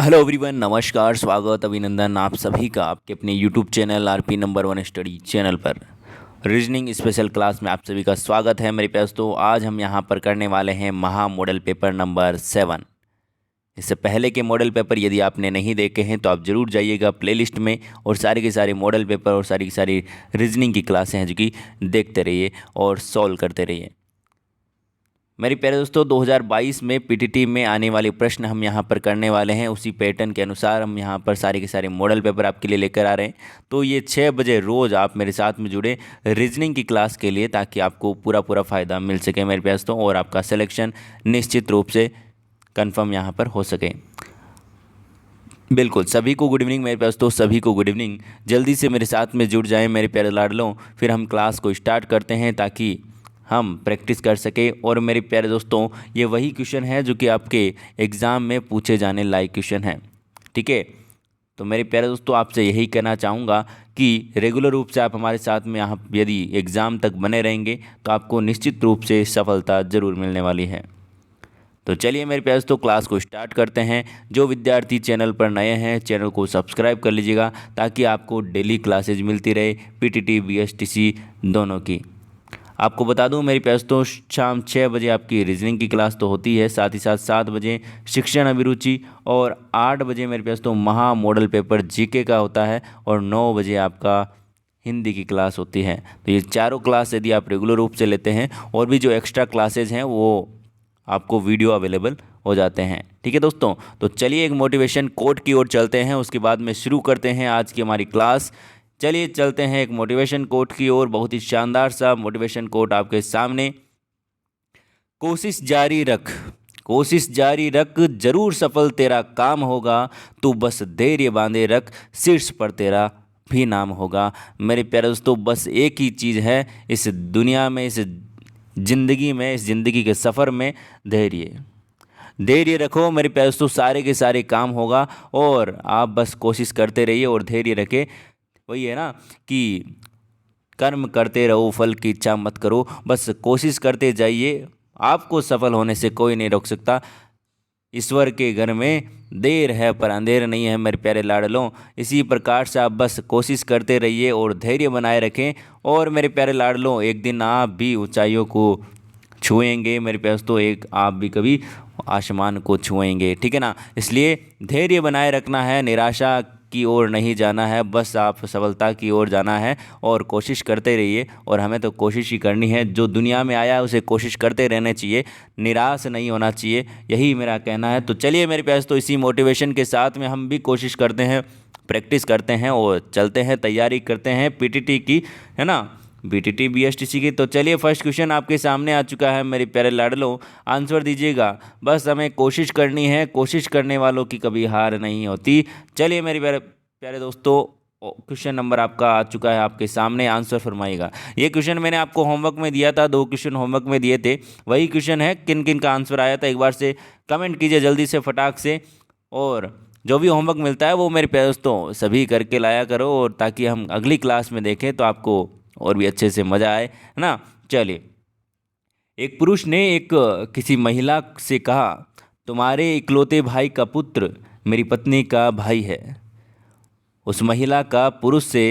Hello everyone, नमस्कार, स्वागत, अभिनंदन आप सभी का आपके अपने YouTube channel RP number 1 study channel पर रीजनिंग स्पेशल क्लास में आप सभी का स्वागत है मेरे प्यारे दोस्तों। आज हम यहां पर करने वाले हैं महा मॉडल पेपर नंबर 7। इससे पहले के मॉडल पेपर यदि आपने नहीं देखे हैं तो आप ज़रूर जाइएगा प्लेलिस्ट में और सारे के सारे मॉडल पेपर और सारी की सारी रीजनिंग की क्लासें हैं जो कि देखते रहिए और सॉल्व करते रहिए। मेरे प्यारे दोस्तों, 2022 में पीटीटी में आने वाले प्रश्न हम यहाँ पर करने वाले हैं। उसी पैटर्न के अनुसार हम यहाँ पर सारे के सारे मॉडल पेपर आपके लिए लेकर आ रहे हैं। तो ये 6 बजे रोज़ आप मेरे साथ में जुड़े रीजनिंग की क्लास के लिए, ताकि आपको पूरा फ़ायदा मिल सके मेरे प्यारे दोस्तों, और आपका सिलेक्शन निश्चित रूप से कन्फर्म यहाँ पर हो सके। बिल्कुल, सभी को गुड इवनिंग मेरे प्यारे दोस्तों, सभी को गुड इवनिंग। जल्दी से मेरे साथ में जुड़ जाएँ मेरे प्यारे लाडलों, फिर हम क्लास को स्टार्ट करते हैं ताकि हम प्रैक्टिस कर सके। और मेरे प्यारे दोस्तों, ये वही क्वेश्चन है जो कि आपके एग्ज़ाम में पूछे जाने लायक क्वेश्चन है, ठीक है। तो मेरे प्यारे दोस्तों, आपसे यही कहना चाहूँगा कि रेगुलर रूप से आप हमारे साथ में यहाँ यदि एग्ज़ाम तक बने रहेंगे तो आपको निश्चित रूप से सफलता ज़रूर मिलने वाली है। तो चलिए मेरे प्यारे दोस्तों, क्लास को स्टार्ट करते हैं। जो विद्यार्थी चैनल पर नए हैं, चैनल को सब्सक्राइब कर लीजिएगा ताकि आपको डेली क्लासेज मिलती रहे, पीटीटी बीएसटीसी दोनों की। आपको बता दूं मेरे प्यारे दोस्तों, शाम 6 बजे आपकी रीजनिंग की क्लास तो होती है, साथ ही साथ 7 बजे शिक्षण अभिरुचि और 8 बजे मेरे प्यारे दोस्तों महा मॉडल पेपर जीके का होता है और 9 बजे आपका हिंदी की क्लास होती है। तो ये चारों क्लास यदि आप रेगुलर रूप से लेते हैं और भी जो एक्स्ट्रा क्लासेज हैं वो आपको वीडियो अवेलेबल हो जाते हैं, ठीक है दोस्तों। तो चलिए एक मोटिवेशन कोट की ओर चलते हैं, उसके बाद में शुरू करते हैं आज की हमारी क्लास। चलिए चलते हैं एक मोटिवेशन कोट की ओर। बहुत ही शानदार सा मोटिवेशन कोट आपके सामने। कोशिश जारी रख, कोशिश जारी रख, जरूर सफल तेरा काम होगा, तू बस धैर्य बांधे रख, शीर्ष पर तेरा भी नाम होगा। मेरे प्यारे दोस्तों, बस एक ही चीज़ है इस दुनिया में, इस ज़िंदगी में, इस ज़िंदगी के सफ़र में, धैर्य। धैर्य रखो मेरे प्यारे दोस्तों, सारे के सारे काम होगा और आप बस कोशिश करते रहिए और धैर्य रखें। वही है ना कि कर्म करते रहो, फल की इच्छा मत करो, बस कोशिश करते जाइए, आपको सफल होने से कोई नहीं रोक सकता। ईश्वर के घर में देर है पर अंधेर नहीं है मेरे प्यारे लाडलों। इसी प्रकार से आप बस कोशिश करते रहिए और धैर्य बनाए रखें। और मेरे प्यारे लाडलों, एक दिन आप भी ऊंचाइयों को छुएंगे मेरे प्यारे दोस्तों, एक आप भी कभी आसमान को छुएंगे, ठीक है ना। इसलिए धैर्य बनाए रखना है, निराशा की ओर नहीं जाना है, बस आप सफलता की ओर जाना है और कोशिश करते रहिए। और हमें तो कोशिश ही करनी है, जो दुनिया में आया है उसे कोशिश करते रहना चाहिए, निराश नहीं होना चाहिए, यही मेरा कहना है। तो चलिए मेरे प्यारे दोस्तों, इसी मोटिवेशन के साथ में हम भी कोशिश करते हैं, प्रैक्टिस करते हैं और चलते हैं, तैयारी करते हैं पीटीटी की, है ना, बीटीटी बीएसटीसी की। तो चलिए फर्स्ट क्वेश्चन आपके सामने आ चुका है मेरे प्यारे लाडलों, आंसर दीजिएगा। बस हमें कोशिश करनी है, कोशिश करने वालों की कभी हार नहीं होती। चलिए मेरे प्यारे प्यारे दोस्तों, क्वेश्चन नंबर आपका आ चुका है आपके सामने, आंसर फरमाइएगा। ये क्वेश्चन मैंने आपको होमवर्क में दिया था, 2 क्वेश्चन होमवर्क में दिए थे, वही क्वेश्चन है। किन किन का आंसर आया था एक बार से कमेंट कीजिए जल्दी से फटाक से। और जो भी होमवर्क मिलता है वो मेरे प्यारे दोस्तों सभी करके लाया करो, और ताकि हम अगली क्लास में देखें तो आपको और भी अच्छे से मज़ा आए, है ना। चलिए, एक पुरुष ने एक किसी महिला से कहा, तुम्हारे इकलौते भाई का पुत्र मेरी पत्नी का भाई है। उस महिला का पुरुष से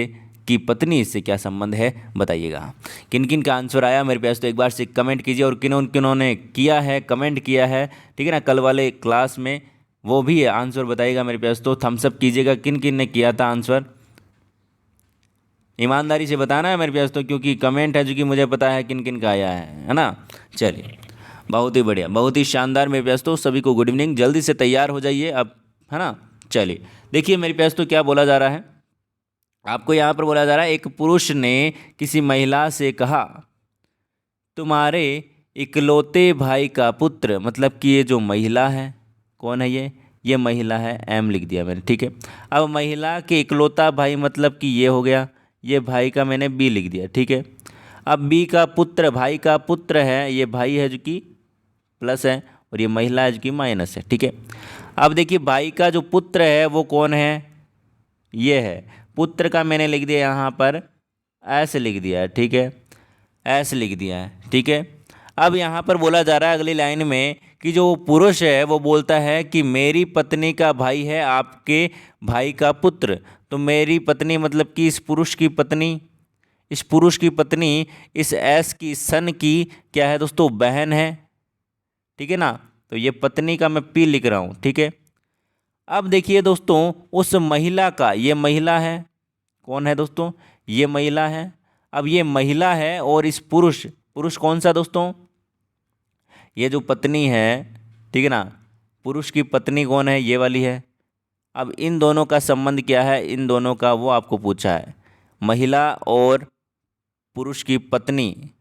की पत्नी से क्या संबंध है, बताइएगा। किन किन का आंसर आया मेरे प्यारे दोस्तों एक बार से कमेंट कीजिए, और किन्होंने किया है, कमेंट किया है, ठीक है ना, कल वाले क्लास में, वो भी आंसर बताइएगा मेरे प्यारे दोस्तों। थम्स अप कीजिएगा किन किन ने किया था आंसर, ईमानदारी से बताना है मेरे प्यारे दोस्तों, क्योंकि कमेंट है जो कि मुझे पता है किन किन का आया है ना। चलिए, बहुत ही बढ़िया, बहुत ही शानदार मेरे प्यारे दोस्तों, सभी को गुड इवनिंग। जल्दी से तैयार हो जाइए अब, है ना। चलिए देखिए मेरे प्यारे दोस्तों, क्या बोला जा रहा है आपको, यहाँ पर बोला जा रहा है, एक पुरुष ने किसी महिला से कहा, तुम्हारे इकलौते भाई का पुत्र, मतलब कि ये जो महिला है, कौन है ये महिला है, एम लिख दिया मैंने, ठीक है। अब महिला के इकलौता भाई मतलब कि ये हो गया, ये भाई का मैंने बी लिख दिया, ठीक है। अब बी का पुत्र, भाई का पुत्र है, ये भाई है जो कि प्लस है और ये महिला है जो कि माइनस है, ठीक है। अब देखिए भाई का जो पुत्र है वो कौन है, ये है। पुत्र का मैंने लिख दिया यहाँ पर एस लिख दिया है, ठीक है, एस लिख दिया है, ठीक है। अब यहाँ पर बोला जा रहा है अगली लाइन में कि जो पुरुष है वो बोलता है कि मेरी पत्नी का भाई है आपके भाई का पुत्र। तो मेरी पत्नी मतलब कि इस पुरुष की पत्नी, इस पुरुष की पत्नी इस एस की सन की क्या है दोस्तों, बहन है। ठीक है ना। तो ये पत्नी का मैं पी लिख रहा हूँ। ठीक है। अब देखिए दोस्तों, उस महिला का, ये महिला है, कौन है दोस्तों, ये महिला है। अब ये महिला है और इस पुरुष, पुरुष कौन सा दोस्तों, ये जो पत्नी है, ठीक है ना, पुरुष की पत्नी कौन है, ये वाली है। अब इन दोनों का संबंध क्या है, इन दोनों का वो आपको पूछा है। महिला और पुरुष की पत्नी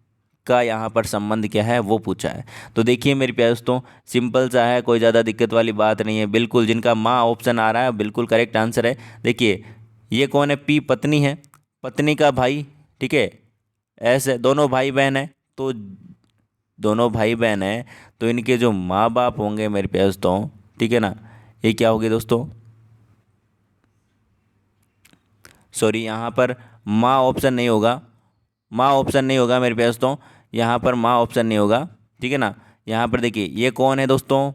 का यहाँ पर संबंध क्या है वो पूछा है। तो देखिए मेरे प्यारे दोस्तों, सिंपल सा है, कोई ज़्यादा दिक्कत वाली बात नहीं है। बिल्कुल जिनका माँ ऑप्शन आ रहा है बिल्कुल करेक्ट आंसर है। देखिए ये कौन है, पी पत्नी है, पत्नी का भाई, ठीक है, ऐसे दोनों भाई बहन है। तो दोनों भाई बहन है तो इनके जो माँ बाप होंगे मेरे प्यारे दोस्तों, ठीक है ना, ये क्या होगी दोस्तों, सॉरी यहाँ पर माँ ऑप्शन नहीं होगा, माँ ऑप्शन नहीं होगा मेरे प्यारे दोस्तों, यहाँ पर माँ ऑप्शन नहीं होगा। ठीक है ना। यहाँ पर देखिए ये कौन है दोस्तों,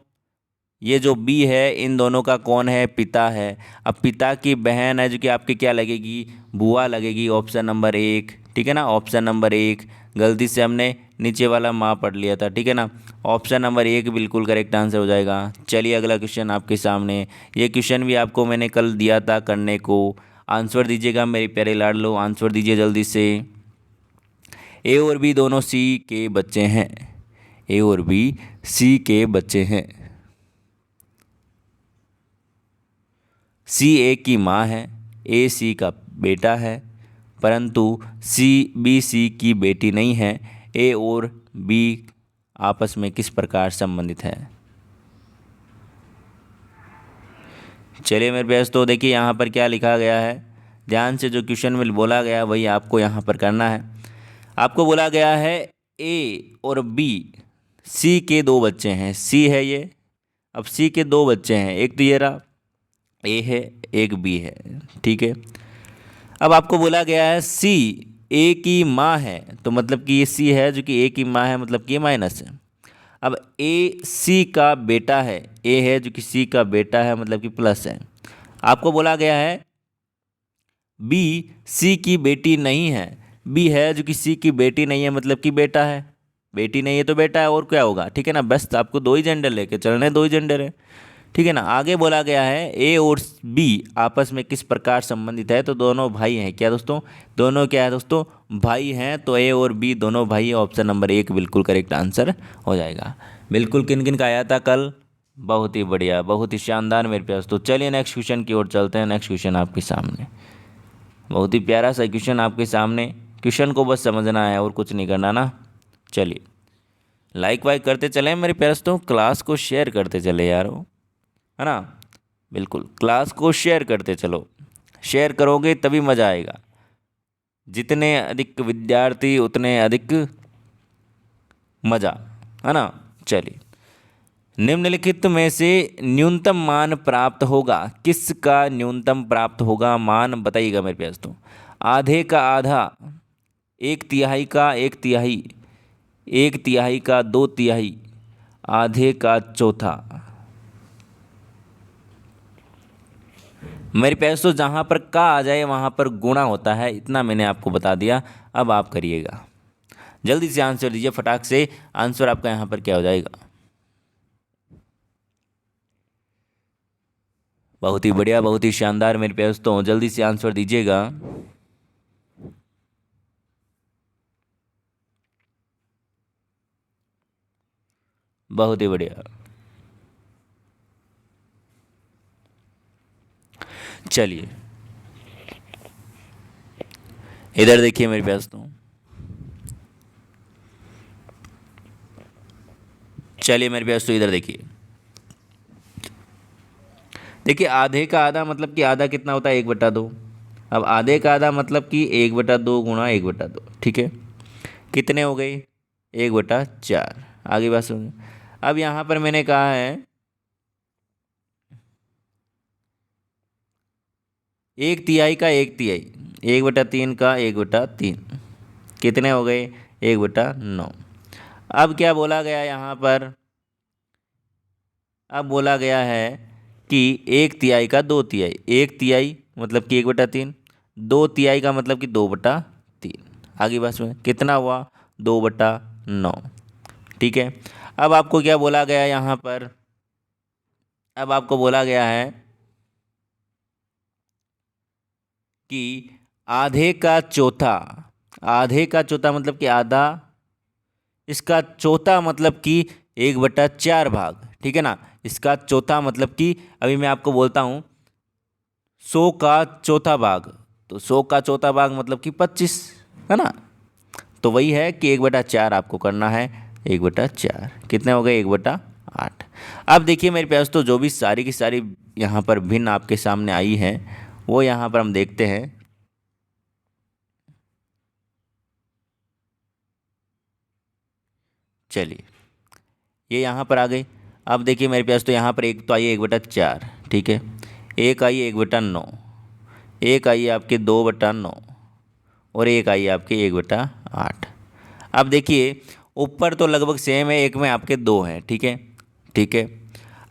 ये जो बी है इन दोनों का कौन है, पिता है। अब पिता की बहन है जो कि आपकी क्या लगेगी, बुआ लगेगी, ऑप्शन नंबर एक। ठीक है ना, ऑप्शन नंबर एक, गलती से हमने नीचे वाला माँ पढ़ लिया था। ठीक है ना, ऑप्शन नंबर एक बिल्कुल करेक्ट आंसर हो जाएगा। चलिए अगला क्वेश्चन आपके सामने, ये क्वेश्चन भी आपको मैंने कल दिया था करने को। आंसर दीजिएगा मेरे प्यारे लाडलो, आंसर दीजिए जल्दी से। ए और बी दोनों सी के बच्चे हैं, ए और बी सी के बच्चे हैं। सी ए की माँ है, ए सी का बेटा है, परंतु सी बी सी की बेटी नहीं है। ए और बी आपस में किस प्रकार संबंधित है। चलिए मेरे पास, तो देखिए यहाँ पर क्या लिखा गया है, ध्यान से जो क्वेश्चन में बोला गया वही आपको यहाँ पर करना है। आपको बोला गया है ए और बी सी के दो बच्चे हैं, सी है ये। अब सी के दो बच्चे हैं, एक तो ये रहा ए है, एक बी है। ठीक है। अब आपको बोला गया है सी ए की माँ है, तो मतलब कि ये सी है जो कि ए की माँ है, मतलब कि ये माइनस है। अब ए सी का बेटा है, ए है जो कि सी का बेटा है, मतलब कि प्लस है। आपको बोला गया है बी सी की बेटी नहीं है, बी है जो कि सी की बेटी नहीं है, मतलब कि बेटा है, बेटी नहीं है तो बेटा है, और क्या होगा। ठीक है ना, बस आपको दो ही जेंडर लेके चलना है, दो ही जेंडर है। ठीक है ना। आगे बोला गया है ए और बी आपस में किस प्रकार संबंधित है, तो दोनों भाई हैं। क्या दोस्तों, दोनों क्या है दोस्तों, भाई हैं। तो ए और बी दोनों भाई, ऑप्शन नंबर एक बिल्कुल करेक्ट आंसर हो जाएगा। बिल्कुल किन किन का आया था कल, बहुत ही बढ़िया, बहुत ही शानदार मेरे प्यास। तो चलिए नेक्स्ट क्वेश्चन की ओर चलते हैं। नेक्स्ट क्वेश्चन आपके सामने, बहुत ही प्यारा सा क्वेश्चन आपके सामने। क्वेश्चन को बस समझना है और कुछ नहीं करना ना। चलिए लाइक वाइक करते चले मेरे प्यास, तो क्लास को शेयर करते चले यारो, है ना। बिल्कुल क्लास को शेयर करते चलो, शेयर करोगे तभी मज़ा आएगा। जितने अधिक विद्यार्थी उतने अधिक मज़ा, है ना। चलिए, निम्नलिखित में से न्यूनतम मान प्राप्त होगा, किसका न्यूनतम प्राप्त होगा मान बताइएगा मेरे प्यास। तो आधे का आधा, एक तिहाई का एक तिहाई, एक तिहाई का दो तिहाई, आधे का चौथा। मेरे प्यास तो जहाँ पर का आ जाए वहाँ पर गुणा होता है, इतना मैंने आपको बता दिया। अब आप करिएगा, जल्दी से आंसर दीजिए फटाक से। आंसर आपका यहाँ पर क्या हो जाएगा, बहुत ही बढ़िया, बहुत ही शानदार मेरे प्यारे दोस्तों, जल्दी से आंसर दीजिएगा। बहुत ही बढ़िया। चलिए इधर देखिए मेरे प्यारे दोस्तों, चलिए मेरे प्यारे दोस्तों इधर देखिए। देखिए आधे का आधा मतलब कि आधा कितना होता है, एक बटा दो। अब आधे का आधा मतलब कि एक बटा दो गुणा एक बटा दो। ठीक है, कितने हो गए, एक बटा चार। आगे बात सुनिए। अब यहाँ पर मैंने कहा है एक तिहाई का एक तिहाई, एक बटा तीन का एक बटा तीन, कितने हो गए, एक बटा नौ। अब क्या बोला गया यहाँ पर, अब बोला गया है कि 1/3 का 2/3, 1/3 मतलब कि 1/3, 2/3 का मतलब कि 2/3। आगे बस में कितना हुआ, 2/9। ठीक है। अब आपको क्या बोला गया है यहाँ पर, अब आपको बोला गया है कि आधे का चौथा, आधे का चौथा मतलब कि आधा, इसका चौथा मतलब कि 1/4 भाग। ठीक है ना, इसका चौथा मतलब कि अभी मैं आपको बोलता हूँ 100 का चौथा भाग, तो 100 का चौथा भाग मतलब कि 25, है ना। तो वही है कि 1/4 आपको करना है, 1/4 कितने हो गए, 1/8। अब देखिए मेरे पास तो जो भी सारी की सारी यहाँ पर भिन्न आपके सामने आई है वो यहाँ पर हम देखते हैं। चलिए ये यहाँ पर आ गई। अब देखिए मेरे पास तो यहाँ पर एक तो आई है 1/4, ठीक है, एक आई है 1/9, एक आई है आपके 2/9, और एक आई है आपके 1/8। अब देखिए ऊपर तो लगभग सेम है, एक में आपके दो हैं, ठीक है, ठीक है।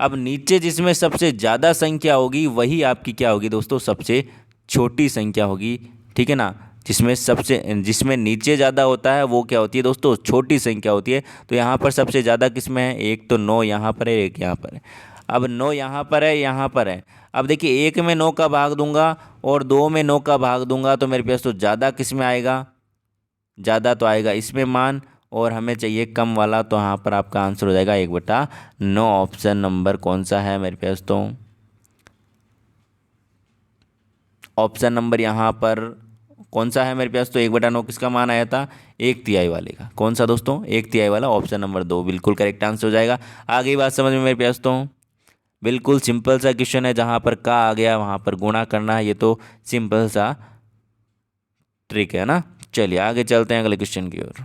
अब नीचे जिसमें सबसे ज़्यादा संख्या होगी वही आपकी क्या होगी दोस्तों, सबसे छोटी संख्या होगी। ठीक है ना, जिसमें नीचे ज़्यादा होता है वो क्या होती है दोस्तों, छोटी संख्या होती है। तो यहाँ पर सबसे ज़्यादा किस में है, एक तो 9 यहाँ पर है, एक यहाँ पर है। अब 9 यहाँ पर है, यहाँ पर है। अब देखिए एक में 9 का भाग दूंगा और 2 में 9 का भाग दूंगा तो मेरे पास तो ज़्यादा किस में आएगा, ज़्यादा तो आएगा इसमें मान, और हमें चाहिए कम वाला, तो यहाँ पर आपका आंसर हो जाएगा 1/9। ऑप्शन नंबर कौन सा है मेरे पास तो, ऑप्शन नंबर यहाँ पर कौन सा है मेरे पास तो, 1/9 किसका मान आया था, 1/3 वाले का। कौन सा दोस्तों, 1/3 वाला, ऑप्शन नंबर 2 बिल्कुल करेक्ट आंसर हो जाएगा। आगे बात समझ में मेरे पास तो, बिल्कुल सिंपल सा क्वेश्चन है, जहाँ पर का आ गया वहाँ पर गुणा करना है, ये तो सिंपल सा ट्रिक है ना। चलिए आगे चलते हैं अगले क्वेश्चन की ओर।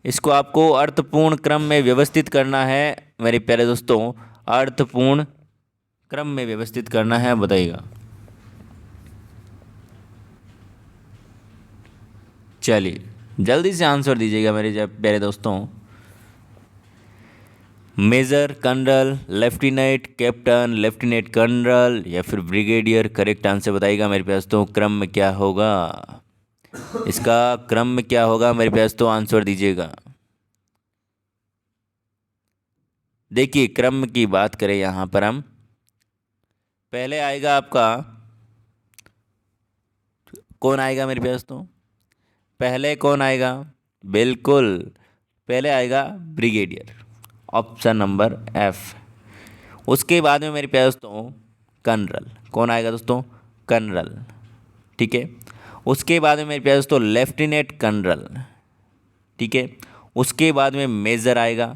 इसको आपको अर्थपूर्ण क्रम में व्यवस्थित करना है मेरे प्यारे दोस्तों, अर्थपूर्ण क्रम में व्यवस्थित करना है, बताइएगा। चलिए जल्दी से आंसर दीजिएगा मेरे प्यारे दोस्तों। Major, colonel, lieutenant, captain, lieutenant colonel या फिर ब्रिगेडियर, करेक्ट आंसर बताइएगा मेरे पास तो, क्रम में क्या होगा, इसका क्रम में क्या होगा मेरे पास तो, आंसर दीजिएगा। देखिए क्रम की बात करें यहाँ पर हम, पहले आएगा आपका, कौन आएगा मेरे पास तो, पहले कौन आएगा, बिल्कुल पहले आएगा ब्रिगेडियर, ऑप्शन नंबर एफ। उसके बाद में मेरे पास तो कर्नल, कौन आएगा दोस्तों, कर्नल, ठीक है। उसके बाद में मेरे पास तो लेफ्टिनेंट कर्नल, ठीक है। उसके बाद में मेजर आएगा,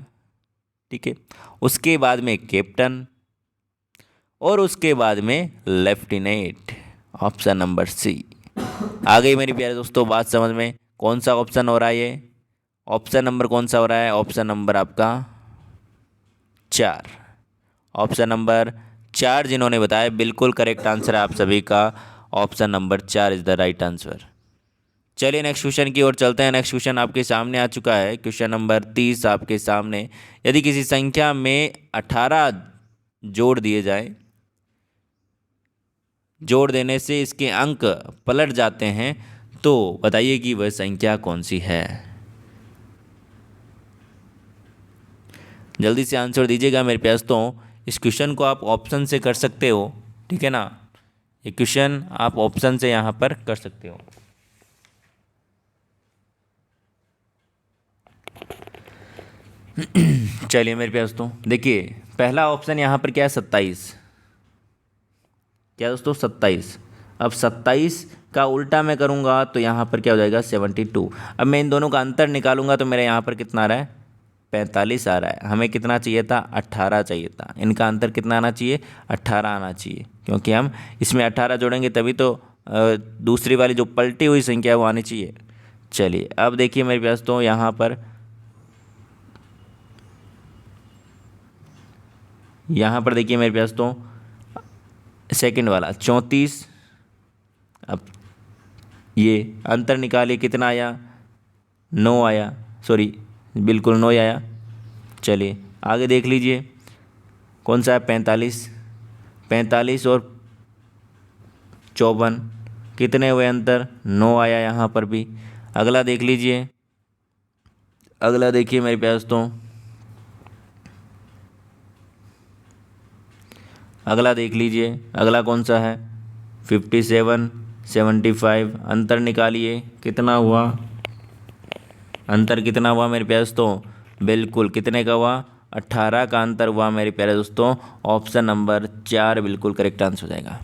ठीक है। उसके बाद में कैप्टन, और उसके बाद में लेफ्टिनेंट, ऑप्शन नंबर सी। आ गई मेरी प्यारे दोस्तों बात समझ में, कौन सा ऑप्शन हो रहा है ये, ऑप्शन नंबर कौन सा हो रहा है, ऑप्शन नंबर आपका 4, ऑप्शन नंबर 4 जिन्होंने बताया बिल्कुल करेक्ट आंसर है आप सभी का, option number 4 is the right answer. चलिए नेक्स्ट क्वेश्चन की ओर चलते हैं। नेक्स्ट क्वेश्चन आपके सामने आ चुका है, क्वेश्चन नंबर 30 आपके सामने। यदि किसी संख्या में 18 जोड़ दिए जाए, जोड़ देने से इसके अंक पलट जाते हैं, तो बताइए कि वह संख्या कौन सी है। जल्दी से आंसर दीजिएगा मेरे प्यास तो। इस क्वेश्चन को आप ऑप्शन से कर सकते हो, ठीक है ना, ये क्वेश्चन आप ऑप्शन से यहाँ पर कर सकते हो। चलिए मेरे प्यास तो देखिए पहला ऑप्शन यहाँ पर क्या है, 27, क्या दोस्तों 27। अब 27 का उल्टा मैं करूँगा तो यहाँ पर क्या हो जाएगा, 72। अब मैं इन दोनों का अंतर निकालूंगा तो मेरे यहाँ पर कितना आ रहा है, 45 आ रहा है। हमें कितना चाहिए था, 18 चाहिए था। इनका अंतर कितना आना चाहिए, 18 आना चाहिए, क्योंकि हम इसमें 18 जोड़ेंगे तभी तो दूसरी वाली जो पलटी हुई संख्या वो आनी चाहिए। चलिए अब देखिए मेरे पास तो यहाँ पर, यहाँ पर देखिए मेरे पास तो सेकंड वाला 34। अब ये अंतर निकालिए कितना आया, 9 आया, सॉरी बिल्कुल 9 आया। चलिए आगे देख लीजिए, कौन सा है 45, 45 और 54 कितने हुए अंतर, 9 आया यहाँ पर भी। अगला देख लीजिए, अगला देखिए मेरे प्यारे दोस्तों, अगला देख लीजिए, अगला कौन सा है 57, 75 अंतर निकालिए कितना हुआ, अंतर कितना हुआ मेरे प्यारे दोस्तों, बिल्कुल कितने का हुआ, 18 का अंतर हुआ मेरे प्यारे दोस्तों। ऑप्शन नंबर 4 बिल्कुल करेक्ट आंसर हो जाएगा।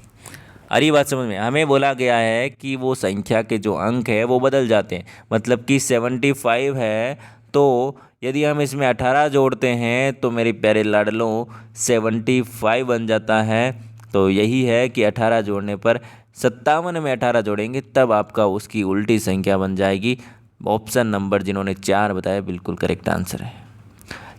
अरे बात समझ में, हमें बोला गया है कि वो संख्या के जो अंक है वो बदल जाते हैं, मतलब कि 75 है तो यदि हम इसमें 18 जोड़ते हैं तो मेरे प्यारे लाडलों 75 बन जाता है। तो यही है कि 18 जोड़ने पर 57 में 18 जोड़ेंगे तब आपका उसकी उल्टी संख्या बन जाएगी। ऑप्शन नंबर जिन्होंने 4 बताया बिल्कुल करेक्ट आंसर है।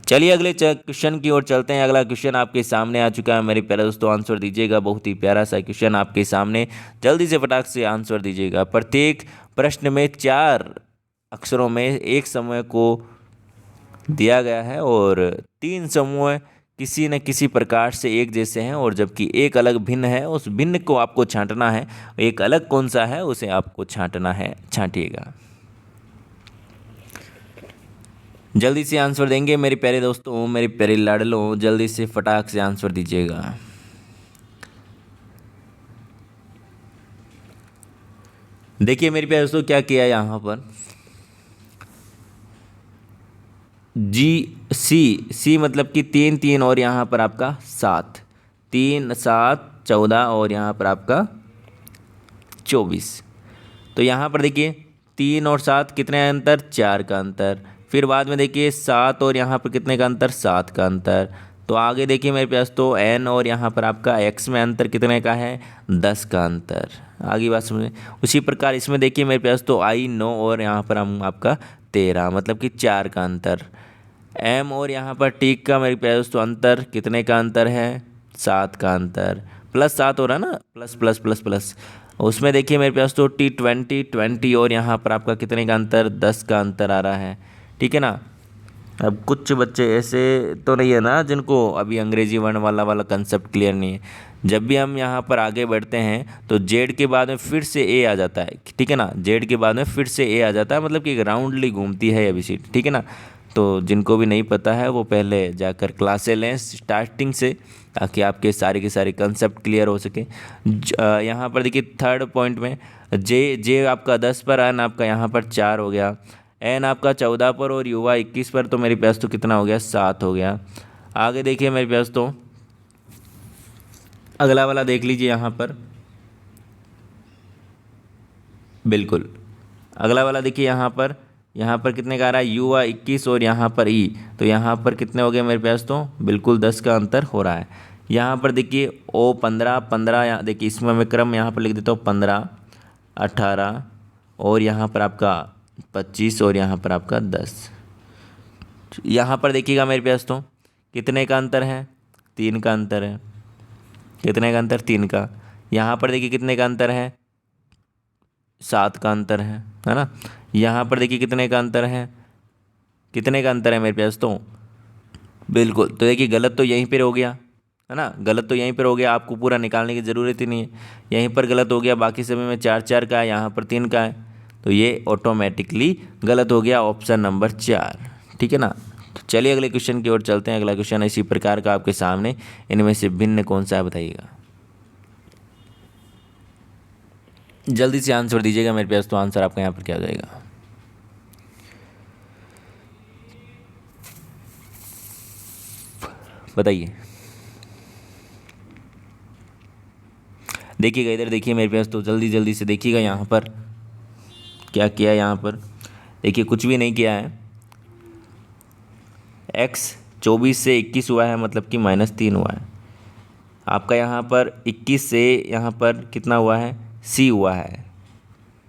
चलिए अगले क्वेश्चन की ओर चलते हैं। अगला क्वेश्चन आपके सामने आ चुका है मेरे प्यारे दोस्तों, आंसर दीजिएगा। बहुत ही प्यारा सा क्वेश्चन आपके सामने, जल्दी से फटाक से आंसर दीजिएगा। प्रत्येक प्रश्न में 4 अक्षरों में एक समूह को दिया गया है और 3 समूह किसी न किसी प्रकार से एक जैसे हैं और जबकि एक अलग भिन्न है, उस भिन्न को आपको छांटना है। एक अलग कौन सा है उसे आपको छांटना है, छांटिएगा। जल्दी से आंसर देंगे मेरे प्यारे दोस्तों, मेरे प्यारे लाडलों, जल्दी से फटाक से आंसर दीजिएगा। देखिए मेरे प्यारे दोस्तों क्या किया यहाँ पर, सी मतलब कि 3 3 और यहाँ पर आपका 7, 3 7 14 और यहाँ पर आपका 24। तो यहाँ पर देखिए 3 और 7 कितने अंतर, 4 का अंतर। फिर बाद में देखिए 7 और यहाँ पर कितने का अंतर, 7 का अंतर। तो आगे देखिए मेरे पास तो एन और यहाँ पर आपका एक्स में अंतर कितने का है, 10 का अंतर। आगे बात समझे। उसी प्रकार इसमें देखिए मेरे पास तो आई 9 और यहाँ पर हम आपका 13 मतलब कि 4 का अंतर। एम और यहाँ पर टी का मेरे पास तो अंतर कितने का अंतर है, 7 का अंतर। प्लस 7 हो रहा है ना, प्लस प्लस प्लस प्लस। उसमें देखिए मेरे पास तो टी 20 और यहाँ पर आपका कितने का अंतर, 10 का अंतर आ रहा है। ठीक है ना। अब कुछ बच्चे ऐसे तो नहीं है ना जिनको अभी अंग्रेजी वर्ण वाला कंसेप्ट क्लियर नहीं है। जब भी हम यहाँ पर आगे बढ़ते हैं तो जेड के बाद में फिर से ए आ जाता है। ठीक है ना, जेड के बाद में फिर से ए आ जाता है, मतलब कि एक राउंडली घूमती है एबीसीडी। ठीक है ना। तो जिनको भी नहीं पता है वो पहले जाकर क्लासें लें स्टार्टिंग से, ताकि आपके सारे के सारे कंसेप्ट क्लियर हो सके। यहाँ पर देखिए थर्ड पॉइंट में जे आपका 10 पर, एन आपका यहाँ पर 4 हो गया, एन आपका 14 पर और युवा 21 पर, तो मेरे पास तो कितना हो गया, 7 हो गया। आगे देखिए मेरे पास तो अगला वाला देख लीजिए यहाँ पर, बिल्कुल अगला वाला देखिए यहाँ पर कितने का आ रहा है, युवा 21 और यहाँ पर ई, तो यहाँ पर कितने हो गए मेरे पास तो बिल्कुल 10 का अंतर हो रहा है। यहाँ पर देखिए ओ 15 यहाँ देखिए, इसमें मैं क्रम यहाँ पर लिख देता हूँ 15 18 और यहाँ पर आपका 25 और यहाँ पर आपका 10। यहाँ पर देखिएगा मेरे पास तो कितने का अंतर है, 3 का अंतर है। कितने का अंतर, 3 का। यहाँ पर देखिए कितने का अंतर है, 7 का अंतर है ना। यहाँ पर देखिए कितने का अंतर है, कितने का अंतर है मेरे पास तो बिल्कुल। तो देखिए गलत तो यहीं पर हो गया है ना, गलत तो यहीं पर हो गया, आपको पूरा निकालने की ज़रूरत ही नहीं है। यहीं पर गलत हो गया, बाकी सभी में 4 4 का है, यहाँ पर 3 का है, तो ये ऑटोमेटिकली गलत हो गया, ऑप्शन नंबर 4। ठीक है ना। तो चलिए अगले क्वेश्चन की ओर चलते हैं। अगला क्वेश्चन इसी प्रकार का आपके सामने, इनमें से भिन्न कौन सा है बताइएगा। जल्दी से आंसर दीजिएगा मेरे पास तो आंसर आपका यहाँ पर क्या हो जाएगा। बताइए, देखिएगा इधर देखिए मेरे पास तो जल्दी जल्दी से देखिएगा यहाँ पर क्या किया है। यहाँ पर देखिए कुछ भी नहीं किया है, x 24 से 21 हुआ है, मतलब कि -3 हुआ है। आपका यहाँ पर 21 से यहाँ पर कितना हुआ है, c हुआ है।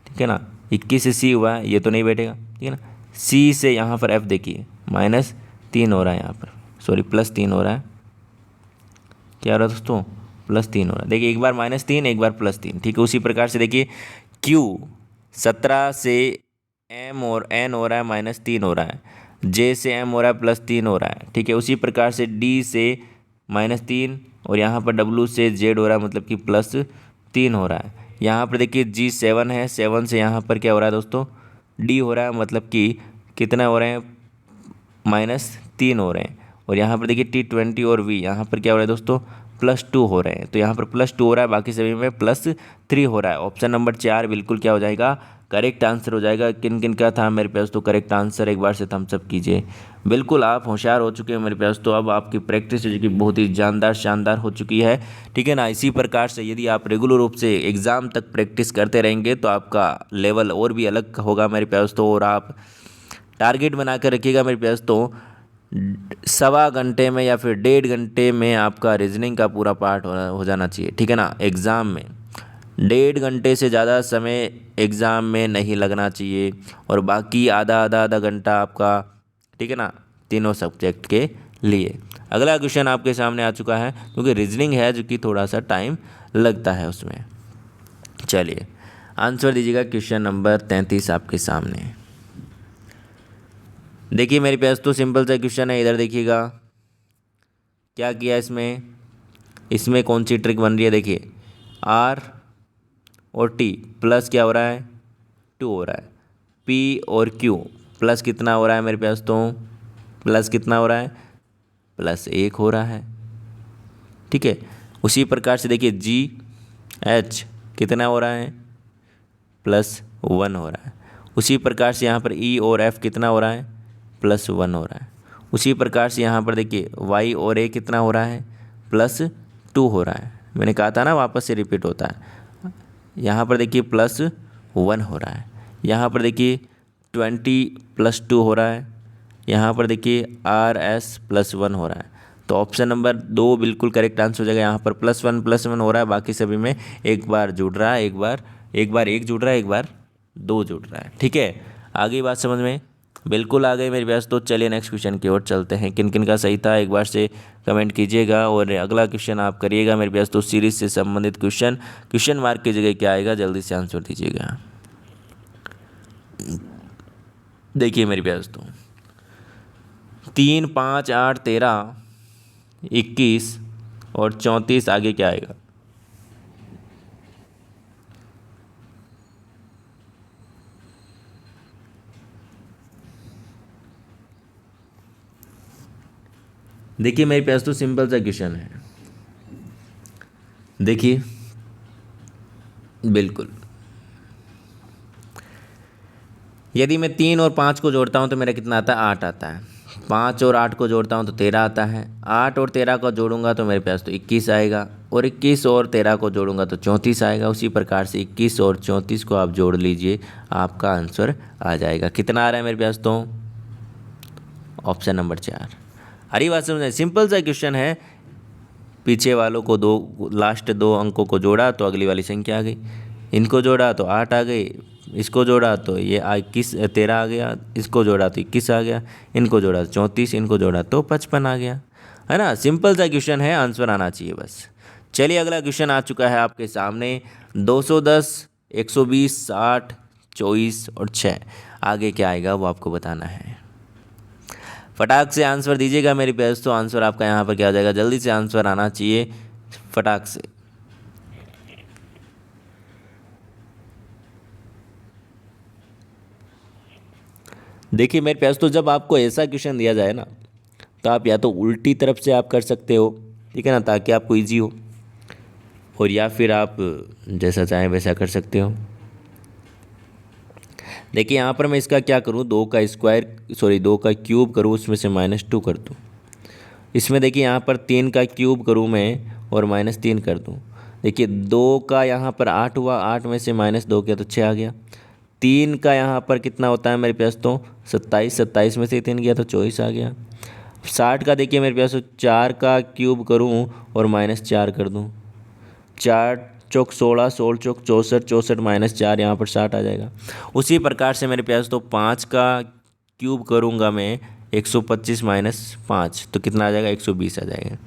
ठीक है ना, 21 से c हुआ है, ये तो नहीं बैठेगा। ठीक है ना। c से यहाँ पर f देखिए -3 हो रहा है, यहाँ पर सॉरी +3 हो रहा है। क्या हो रहा है दोस्तों, +3 हो रहा है। देखिए एक बार -3 एक बार +3। ठीक है। उसी प्रकार से देखिए q 17 से m और n हो रहा है -3 हो रहा है, j से m हो रहा है +3 हो रहा है। ठीक है। उसी प्रकार से d से -3 और यहाँ पर W से Z हो रहा है मतलब कि +3 हो रहा है। यहाँ पर देखिए G7 है, 7 से यहाँ पर क्या हो रहा है दोस्तों, D हो रहा है मतलब कि कितना हो रहे हैं, -3 हो रहे हैं। और यहाँ पर देखिए T20 और V यहाँ पर क्या हो रहा है दोस्तों, +2 हो रहे हैं। तो यहाँ पर +2 हो रहा है, बाकी सभी में +3 हो रहा है। ऑप्शन नंबर 4 बिल्कुल क्या हो जाएगा, करेक्ट आंसर हो जाएगा। किन किन का था मेरे पास तो करेक्ट आंसर, एक बार से थम्स अप कीजिए। बिल्कुल आप होशियार हो चुके हैं मेरे पास, तो अब आपकी प्रैक्टिस जो कि बहुत ही जानदार शानदार हो चुकी है, ठीक है ना। इसी प्रकार से यदि आप रेगुलर रूप से एग्ज़ाम तक प्रैक्टिस करते रहेंगे तो आपका लेवल और भी अलग होगा मेरे पास तो। और आप टारगेट बना कर रखिएगा मेरे पास तो, 1.25 घंटे में या फिर 1.5 घंटे में आपका रीजनिंग का पूरा पार्ट हो जाना चाहिए, ठीक है ना। एग्ज़ाम में 1.5 घंटे से ज़्यादा समय एग्ज़ाम में नहीं लगना चाहिए, और बाकी आधा घंटा आपका, ठीक है ना, तीनों सब्जेक्ट के लिए। अगला क्वेश्चन आपके सामने आ चुका है, क्योंकि रीजनिंग है जो कि थोड़ा सा टाइम लगता है उसमें। चलिए आंसर दीजिएगा। क्वेश्चन नंबर 33 आपके सामने। देखिए मेरे पास तो सिंपल सा क्वेश्चन है, इधर देखिएगा क्या किया इसमें कौन सी ट्रिक बन रही है। देखिए R और T प्लस क्या हो रहा है, 2 हो रहा है। P और Q प्लस कितना हो रहा है मेरे पास तो, प्लस कितना हो रहा है, +1 हो रहा है, ठीक है। उसी प्रकार से देखिए GH कितना हो रहा है, +1 हो रहा है। उसी प्रकार से यहाँ पर E और F कितना हो रहा है, +1 हो रहा है। उसी प्रकार से यहाँ पर देखिए Y और A कितना हो रहा है, +2 हो रहा है। मैंने कहा था ना वापस से रिपीट होता है। यहाँ पर देखिए +1 हो रहा है। यहाँ पर देखिए 20 +2 हो रहा है। यहाँ पर देखिए RS +1 हो रहा है। तो ऑप्शन नंबर 2 बिल्कुल करेक्ट आंसर हो जाएगा। यहाँ पर +1 हो रहा है, बाकी सभी में एक बार जुड़ रहा है, एक बार एक जुड़ रहा है, एक बार 2 जुड़ रहा है, ठीक है। आगे बात समझ में बिल्कुल आ गई मेरे पास तो। चलिए नेक्स्ट क्वेश्चन की ओर चलते हैं। किन किन का सही था एक बार से कमेंट कीजिएगा, और अगला क्वेश्चन आप करिएगा मेरे पास तो। सीरीज से संबंधित क्वेश्चन मार्क की जगह क्या आएगा, जल्दी से आंसर दीजिएगा। देखिए मेरे पास तो 3, 5, 8, 13, 21 और 34 आगे क्या आएगा। देखिए मेरे पास तो सिंपल सा क्वेश्चन है। देखिए बिल्कुल, यदि मैं 3 और 5 को जोड़ता हूँ तो मेरा कितना आता है, 8 आता है। 5 और 8 को जोड़ता हूँ तो 13 आता है। 8 और 13 को जोड़ूंगा तो मेरे पास तो 21 आएगा, और 21 और 13 को जोड़ूंगा तो 34 आएगा। उसी प्रकार से 21 और 34 को आप जोड़ लीजिए, आपका आंसर आ जाएगा। कितना आ रहा है मेरे पास तो, ऑप्शन नंबर 4। हरी बात समझ, सिंपल सा क्वेश्चन है। पीछे वालों को लास्ट 2 अंकों को जोड़ा तो अगली वाली संख्या आ गई, इनको जोड़ा तो 8 आ गई, इसको जोड़ा तो ये 13 आ गया, इसको जोड़ा तो 21 आ गया, इनको जोड़ा तो 34, इनको जोड़ा तो 55 आ गया, है ना। सिंपल सा क्वेश्चन है, आंसर आना चाहिए बस। चलिए अगला क्वेश्चन आ चुका है आपके सामने। 210, 120, 60, 24 और 6 आगे क्या आएगा वो आपको बताना है। फटाक से आंसर दीजिएगा मेरे पास तो। आंसर आपका यहाँ पर क्या हो जाएगा, जल्दी से आंसर आना चाहिए फटाक से। देखिए मेरे पास तो जब आपको ऐसा क्वेश्चन दिया जाए ना, तो आप या तो उल्टी तरफ से आप कर सकते हो, ठीक है ना, ताकि आपको इजी हो, और या फिर आप जैसा चाहें वैसा कर सकते हो। देखिए यहाँ पर मैं इसका क्या करूँ, 2 का क्यूब करूँ, उसमें से -2 कर दूँ। इसमें देखिए यहाँ पर 3 का क्यूब करूँ मैं और -3 कर दूँ। देखिए 2 का यहाँ पर 8 हुआ, 8 में से -2 किया तो 6 आ गया। 3 का यहाँ पर कितना होता है मेरे पास तो 27, 27 में से 3 गया तो 24 आ गया। 60 का देखिए मेरे पास तो 4 का क्यूब करूँ और -4 कर दूँ। 4 चौक 16, 16 चौक 64, 64 -4 यहाँ पर 60 आ जाएगा। उसी प्रकार से मेरे पास तो 5 का क्यूब करूँगा मैं, 125 -5 तो कितना आ जाएगा, 120 आ जाएगा।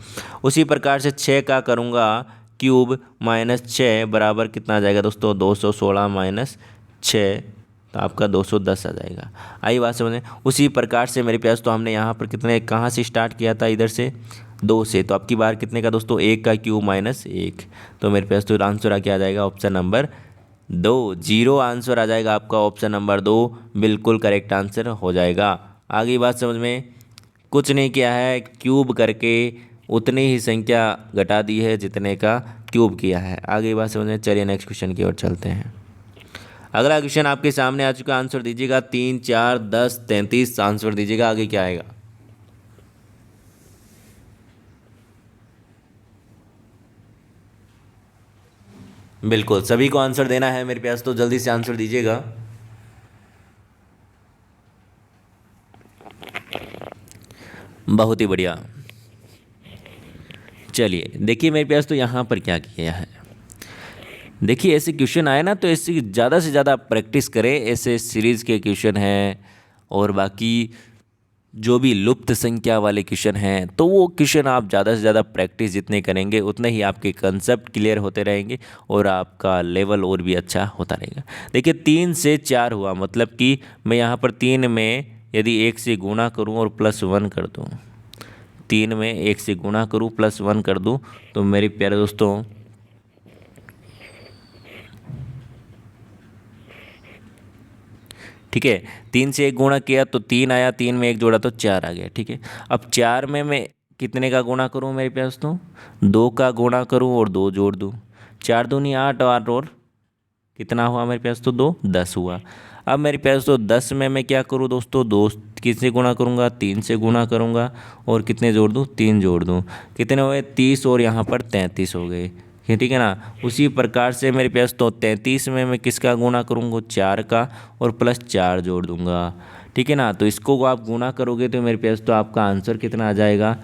उसी प्रकार से 6 का करूँगा क्यूब -6 बराबर कितना आ जाएगा दोस्तों, 216 -6 तो आपका 210 आ जाएगा। आई बात समझ में। उसी प्रकार से मेरे पास तो हमने यहाँ पर कितने, कहाँ से स्टार्ट किया था, इधर से 2 से, तो आपकी बार कितने का दोस्तों, 1 का क्यूब माइनस 1। तो मेरे पास तो आंसर क्या आ जाएगा, ऑप्शन नंबर 2, 0 आंसर आ जाएगा आपका ऑप्शन नंबर 2, बिल्कुल करेक्ट आंसर हो जाएगा। आगे बात समझ में, कुछ नहीं किया है, क्यूब करके उतनी ही संख्या घटा दी है जितने का क्यूब किया है। आगे बात समझ में, चलिए नेक्स्ट क्वेश्चन की ओर चलते हैं। अगला क्वेश्चन आपके सामने आ चुका, आंसर दीजिएगा। 3, 4, 10, 33 आंसर दीजिएगा। आगे क्या आएगा? बिल्कुल सभी को आंसर देना है मेरे पास, तो जल्दी से आंसर दीजिएगा। बहुत ही बढ़िया। चलिए देखिए मेरे पास तो यहाँ पर क्या किया है। देखिए ऐसे क्वेश्चन आए ना तो ऐसे ज़्यादा से ज़्यादा प्रैक्टिस करें। ऐसे सीरीज़ के क्वेश्चन हैं और बाकी जो भी लुप्त संख्या वाले क्वेश्चन हैं, तो वो क्वेश्चन आप ज़्यादा से ज़्यादा प्रैक्टिस जितने करेंगे उतने ही आपके कंसेप्ट क्लियर होते रहेंगे और आपका लेवल और भी अच्छा होता रहेगा। देखिए 3 से 4 हुआ, मतलब कि मैं यहाँ पर 3 में यदि 1 से गुणा करूँ और +1 कर दूँ, 3 में 1 से गुणा करूँ +1 कर दूँ, तो मेरे प्यारे दोस्तों ठीक है, 3 से 1 गुणा किया तो 3 आया, 3 में 1 जोड़ा तो 4 आ गया। ठीक है, अब 4 में मैं कितने का गुणा करूँ मेरे पास, तो 2 का गुणा करूँ और 2 जोड़ दूँ, 4 दूनी 8, 8 और कितना हुआ मेरे पास, तो 2, 10 हुआ। अब मेरे पास तो 10 में मैं क्या करूँ दोस्तों, 2 किससे गुणा करूँगा, 3 से गुणा करूँगा और कितने जोड़ दूँ, 3 जोड़ दूँ, कितने हुए 30 और यहाँ पर 33 हो गए। ठीक है ना। उसी प्रकार से मेरे पास तो 33 में मैं किसका गुणा करूँगा, 4 का और +4 जोड़ दूँगा। ठीक है ना। तो इसको आप गुणा करोगे तो मेरे पास तो आपका आंसर कितना आ जाएगा,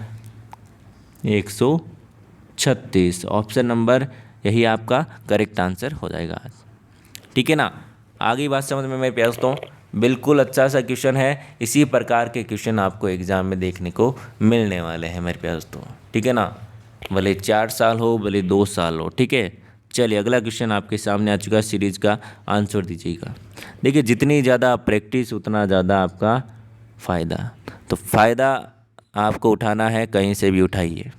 136। ऑप्शन नंबर यही आपका करेक्ट आंसर हो जाएगा। ठीक है ना। आगे बात समझ में मेरे प्यार दोस्तों, बिल्कुल अच्छा सा क्वेश्चन है। इसी प्रकार के क्वेश्चन आपको एग्जाम में देखने को मिलने वाले हैं मेरे प्यार दोस्तों। ठीक है ना, भले 4 साल हो भले 2 साल हो। ठीक है, चलिए अगला क्वेश्चन आपके सामने आ चुका है, सीरीज का आंसर दीजिएगा। देखिए जितनी ज़्यादा प्रैक्टिस उतना ज़्यादा आपका फ़ायदा, तो फ़ायदा आपको उठाना है, कहीं से भी उठाइए,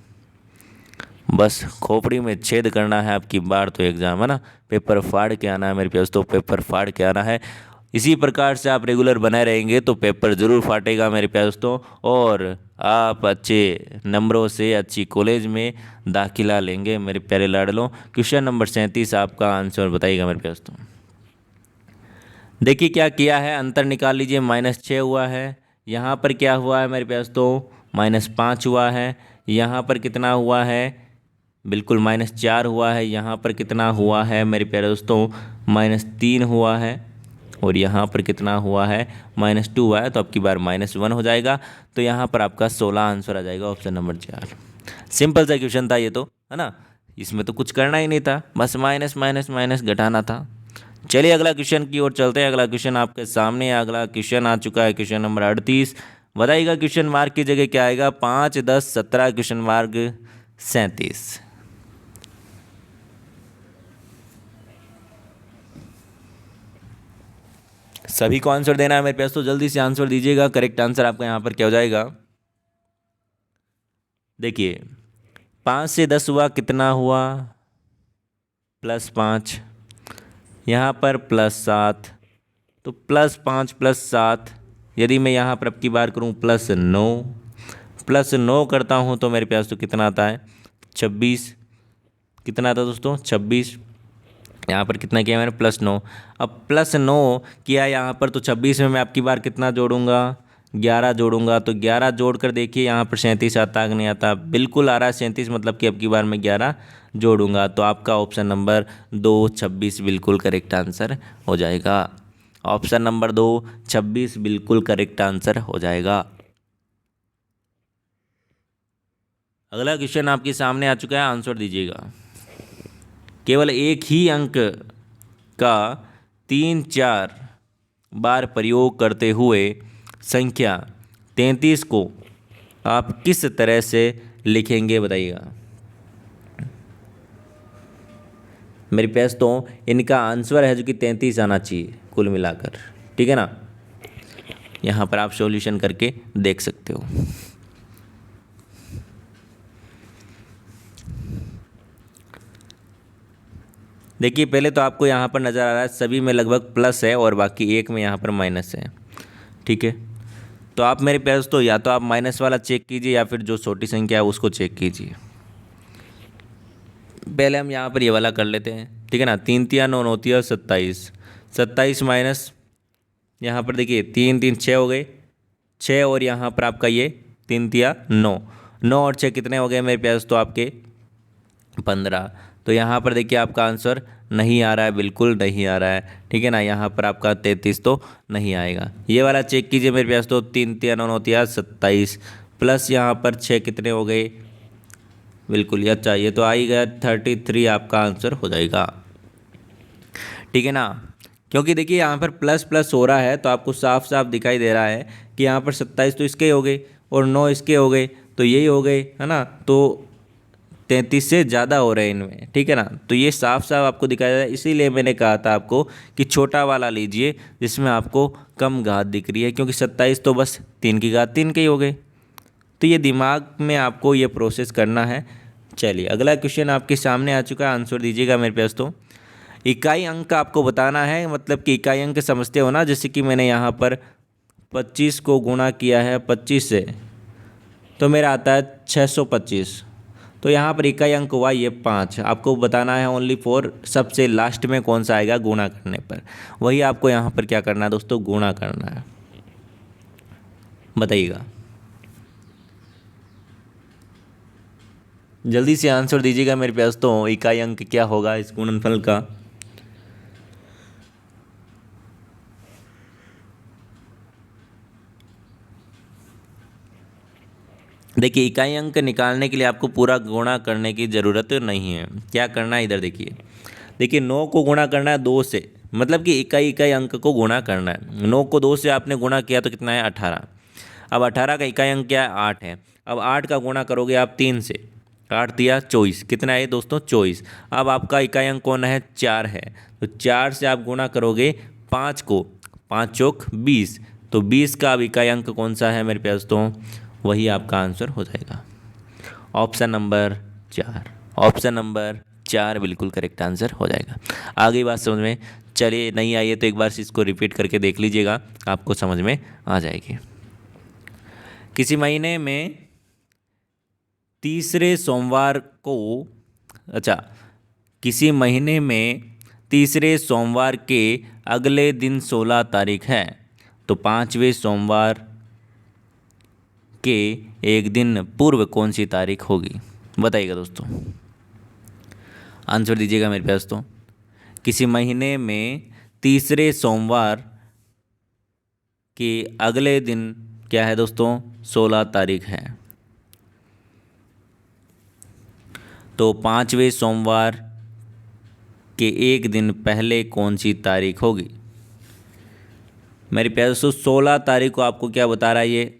बस खोपड़ी में छेद करना है आपकी बार तो एग्ज़ाम है ना, पेपर फाड़ के आना है मेरे पास, तो पेपर फाड़ के आना है। इसी प्रकार से आप रेगुलर बनाए रहेंगे तो पेपर ज़रूर फाटेगा मेरे प्यारे दोस्तों, और आप अच्छे नंबरों से अच्छी कॉलेज में दाखिला लेंगे मेरे प्यारे लाडलों। क्वेश्चन नंबर 37 आपका आंसर बताइएगा मेरे प्यारे दोस्तों। देखिए क्या किया है, अंतर निकाल लीजिए, -6 हुआ है, यहाँ पर क्या हुआ है मेरे प्यारे दोस्तों, -5 हुआ है, यहाँ पर कितना हुआ है, बिल्कुल -4 हुआ है, यहाँ पर कितना हुआ है मेरे प्यारे दोस्तों, -3 हुआ है, और यहाँ पर कितना हुआ है, -2 हुआ है, तो आपकी बार -1 हो जाएगा। तो यहाँ पर आपका 16 आंसर आ जाएगा, ऑप्शन नंबर 4। सिंपल सा क्वेश्चन था ये तो, है ना, इसमें तो कुछ करना ही नहीं था, बस माइनस माइनस माइनस घटाना था। चलिए अगला क्वेश्चन की ओर चलते हैं। अगला क्वेश्चन आपके सामने, अगला क्वेश्चन आ चुका है, क्वेश्चन नंबर 38। बताइएगा क्वेश्चन मार्क की जगह क्या आएगा, 5, 10, 17, क्वेश्चन मार्क 37। सभी को आंसर देना है मेरे पास, तो जल्दी से आंसर दीजिएगा। करेक्ट आंसर आपका यहाँ पर क्या हो जाएगा, देखिए 5 से 10 हुआ, कितना हुआ, +5, यहाँ पर +7, तो +5 +7, यदि मैं यहाँ पर अब की बार करूँ +9 करता हूँ तो मेरे पास तो कितना आता है, 26। कितना आता है दोस्तों, 26। यहाँ पर कितना किया मैंने, +9। अब +9 किया यहाँ पर, तो 26 में मैं आपकी बार कितना जोड़ूंगा, 11 जोड़ूंगा। तो 11 जोड़कर देखिए यहाँ पर 37 आता कि नहीं आता, बिल्कुल आ रहा है 37, मतलब कि अब की बार मैं 11 जोड़ूंगा। तो आपका ऑप्शन नंबर 2 26 बिल्कुल करेक्ट आंसर हो जाएगा। ऑप्शन नंबर 2 26 बिल्कुल करेक्ट आंसर हो जाएगा। अगला क्वेश्चन आपके सामने आ चुका है, आंसर दीजिएगा। केवल एक ही अंक का 3, 4 बार प्रयोग करते हुए संख्या 33 को आप किस तरह से लिखेंगे, बताइएगा। मेरे पास तो इनका आंसर है जो कि 33 आना चाहिए कुल मिलाकर। ठीक है ना, यहाँ पर आप सॉल्यूशन करके देख सकते हो। देखिए पहले तो आपको यहाँ पर नज़र आ रहा है सभी में लगभग प्लस है और बाकी एक में यहाँ पर माइनस है, ठीक है। तो आप मेरे प्यारे दोस्तों या तो आप माइनस वाला चेक कीजिए या फिर जो छोटी संख्या है उसको चेक कीजिए। पहले हम यहाँ पर ये वाला कर लेते हैं, ठीक है ना। 3 तिया 9 9 तिया 27, 27 माइनस यहाँ पर देखिए 3 3 6 हो गए, 6 और यहाँ पर आपका ये 3 तिया 9, 9 और 6 कितने हो गए मेरे प्यारे दोस्तों आपके 15। तो यहाँ पर देखिए आपका आंसर नहीं आ रहा है, बिल्कुल नहीं आ रहा है, ठीक है ना। यहाँ पर आपका 33 तो नहीं आएगा। ये वाला चेक कीजिए मेरे प्यारे दोस्तों, 3 तिया 9 9 तिया 27 प्लस यहाँ पर 6 कितने हो गए, बिल्कुल ये चाहिए तो आ ही गया 33 आपका आंसर हो जाएगा, ठीक है ना। क्योंकि देखिए यहाँ पर प्लस प्लस हो रहा है तो आपको साफ साफ दिखाई दे रहा है कि यहाँ पर 27 तो इसके हो गए और 9 इसके हो गए तो यही हो गए, है ना। तो 33 से ज़्यादा हो रहे हैं इनमें, ठीक है ना। तो ये साफ साफ आपको दिखाया जाए, इसीलिए मैंने कहा था आपको कि छोटा वाला लीजिए जिसमें आपको कम घात दिख रही है, क्योंकि 27 तो बस 3 की घात 3 के ही हो गए। तो ये दिमाग में आपको ये प्रोसेस करना है। चलिए अगला क्वेश्चन आपके सामने आ चुका है, आंसर दीजिएगा मेरे प्यारे दोस्तों। इकाई अंक आपको बताना है, मतलब कि इकाई अंक समझते हो ना। जैसे कि मैंने यहाँ पर 25 को गुणा किया है 25 से तो मेरा आता है 625। तो यहाँ पर इकाई अंक हुआ ये 5। आपको बताना है ओनली फॉर सबसे लास्ट में कौन सा आएगा गुणा करने पर, वही आपको यहाँ पर क्या करना है दोस्तों, गुणा करना है। बताइएगा, जल्दी से आंसर दीजिएगा मेरे प्यारे दोस्तों, इकाई अंक क्या होगा इस गुणनफल का। देखिए इकाई अंक निकालने के लिए आपको पूरा गुणा करने की ज़रूरत नहीं है। क्या करना है इधर देखिए, देखिए 9 को गुणा करना है 2 से, मतलब कि इकाई इकाई अंक को गुणा करना है। 9 को 2 से आपने गुणा किया तो कितना है 18। अब 18 का इकाई अंक क्या है 8 है। अब 8 का गुणा करोगे आप 3 से, 8 दिया 24, कितना है दोस्तों 24। अब आपका इकाई अंक कौन है 4 है, तो 4 से आप गुणा करोगे 5 को, 5 चौक 20, तो 20 का अब इकाई अंक कौन सा है मेरे प्यारे दोस्तों, वही आपका आंसर हो जाएगा ऑप्शन नंबर 4। ऑप्शन नंबर 4 बिल्कुल करेक्ट आंसर हो जाएगा। आगे बात समझ में, चलिए नहीं आई है तो एक बार इसको रिपीट करके देख लीजिएगा, आपको समझ में आ जाएगी। किसी महीने में तीसरे सोमवार को, अच्छा किसी महीने में तीसरे सोमवार के अगले दिन 16 तारीख है, तो 5वें सोमवार के एक दिन पूर्व कौन सी तारीख होगी, बताइएगा दोस्तों। आंसर दीजिएगा मेरे प्यारे दोस्तों। किसी महीने में तीसरे सोमवार के अगले दिन क्या है दोस्तों, 16 तारीख है, तो 5वें सोमवार के एक दिन पहले कौन सी तारीख होगी मेरे प्यारे दोस्तों। 16 तारीख को आपको क्या बता रहा है ये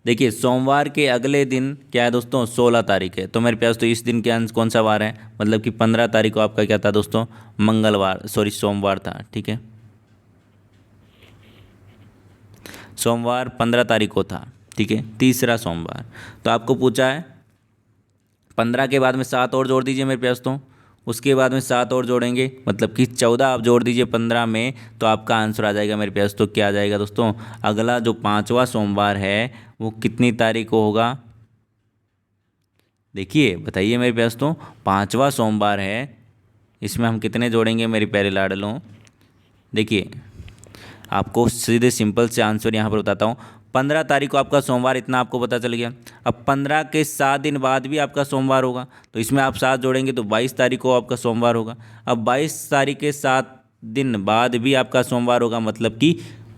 देखिए सोमवार के अगले दिन क्या है दोस्तों 16 तारीख है, तो मेरे प्यारे दोस्तों इस दिन के अंश कौन सा वार है, मतलब कि 15 तारीख को आपका क्या था दोस्तों, मंगलवार, सॉरी सोमवार था, ठीक है। सोमवार 15 तारीख को था, ठीक है, तीसरा सोमवार। तो आपको पूछा है 15 के बाद में 7 और जोड़ दीजिए मेरे प्यारे दोस्तों, उसके बाद में 7 और जोड़ेंगे मतलब कि 14 आप जोड़ दीजिए 15 में, तो आपका आंसर आ जाएगा मेरे प्यारे दोस्तों। क्या आ जाएगा दोस्तों, अगला जो 5वां सोमवार है वो कितनी तारीख को होगा, देखिए बताइए मेरे प्यारे दोस्तों। 5वां सोमवार है, इसमें हम कितने जोड़ेंगे मेरे प्यारे लाडलों। देखिए आपको सीधे सिंपल से आंसर यहाँ पर बताता हूँ। 15 तारीख को आपका सोमवार, इतना आपको पता चल गया। अब 15 के 7 दिन बाद भी आपका सोमवार होगा, तो इसमें आप 7 जोड़ेंगे तो 22 तारीख को आपका सोमवार होगा। अब 22 तारीख के 7 दिन बाद भी आपका सोमवार होगा, मतलब कि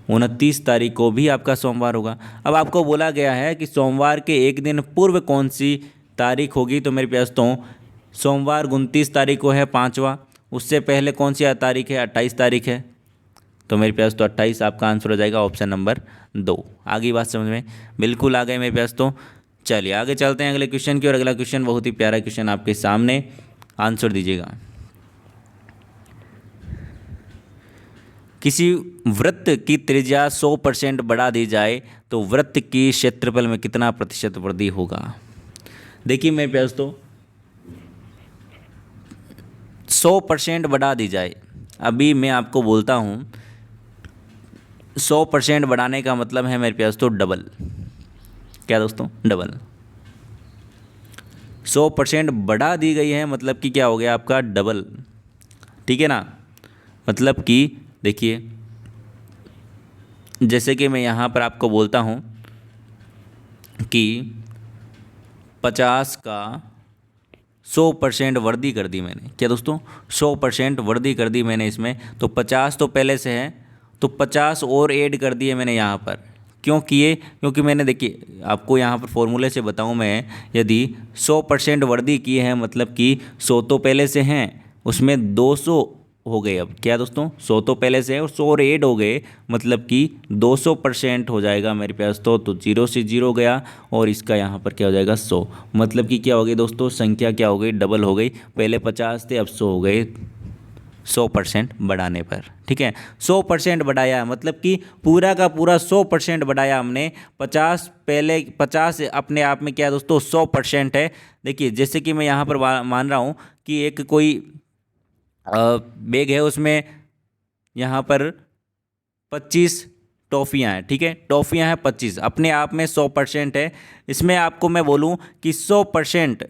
29 तारीख को भी आपका सोमवार होगा। अब आपको बोला गया है कि सोमवार के एक दिन पूर्व कौन सी तारीख होगी, तो मेरे प्यारे दोस्तों सोमवार 29 तारीख को है 5वां, उससे पहले कौन सी तारीख है 28 तारीख है, तो मेरे प्यारे दोस्तों 28 आपका आंसर हो जाएगा ऑप्शन नंबर 2। आगे बात समझ में बिल्कुल आ गए मेरे प्यारे दोस्तों। चलिए आगे चलते हैं अगले क्वेश्चन की, और अगला क्वेश्चन बहुत ही प्यारा क्वेश्चन आपके सामने, आंसर दीजिएगा। किसी वृत्त की त्रिज्या 100% बढ़ा दी जाए तो वृत्त की क्षेत्रफल में कितना प्रतिशत वृद्धि होगा। देखिए मेरे प्यारे दोस्तों 100% बढ़ा दी जाए, अभी मैं आपको बोलता हूँ 100% बढ़ाने का मतलब है मेरे पास तो डबल। क्या दोस्तों? डबल। 100% बढ़ा दी गई है मतलब कि क्या हो गया आपका डबल, ठीक है ना। मतलब कि देखिए, जैसे कि मैं यहाँ पर आपको बोलता हूँ कि 50 का 100% वृद्धि कर दी मैंने। क्या दोस्तों? 100% वृद्धि कर दी मैंने इसमें, तो 50 तो पहले से है, तो 50 और ऐड कर दिए मैंने यहाँ पर। क्यों किए? क्योंकि मैंने, देखिए आपको यहाँ पर फॉर्मूले से बताऊँ मैं, यदि 100% वृद्धि की है मतलब कि 100 तो पहले से हैं, उसमें 200 हो गए। अब क्या दोस्तों? 100 तो पहले से है और 100 और ऐड हो गए, मतलब कि 200% हो जाएगा मेरे पास तो 0 से 0 गया और इसका यहाँ पर क्या हो जाएगा 100। मतलब कि क्या हो गई दोस्तों? संख्या क्या हो गई? डबल हो गई। पहले 50 थे, अब 100 हो गए 100% बढ़ाने पर, ठीक है। 100% बढ़ाया मतलब कि पूरा का पूरा 100% बढ़ाया हमने। 50 पहले, 50 अपने आप में क्या है दोस्तों? 100% है। देखिए जैसे कि मैं यहाँ पर मान रहा हूँ कि एक कोई बैग है, उसमें यहाँ पर 25 टॉफ़ियाँ हैं, ठीक है। टॉफ़ियाँ हैं 25, अपने आप में 100% है। इसमें आपको मैं बोलूँ कि 100%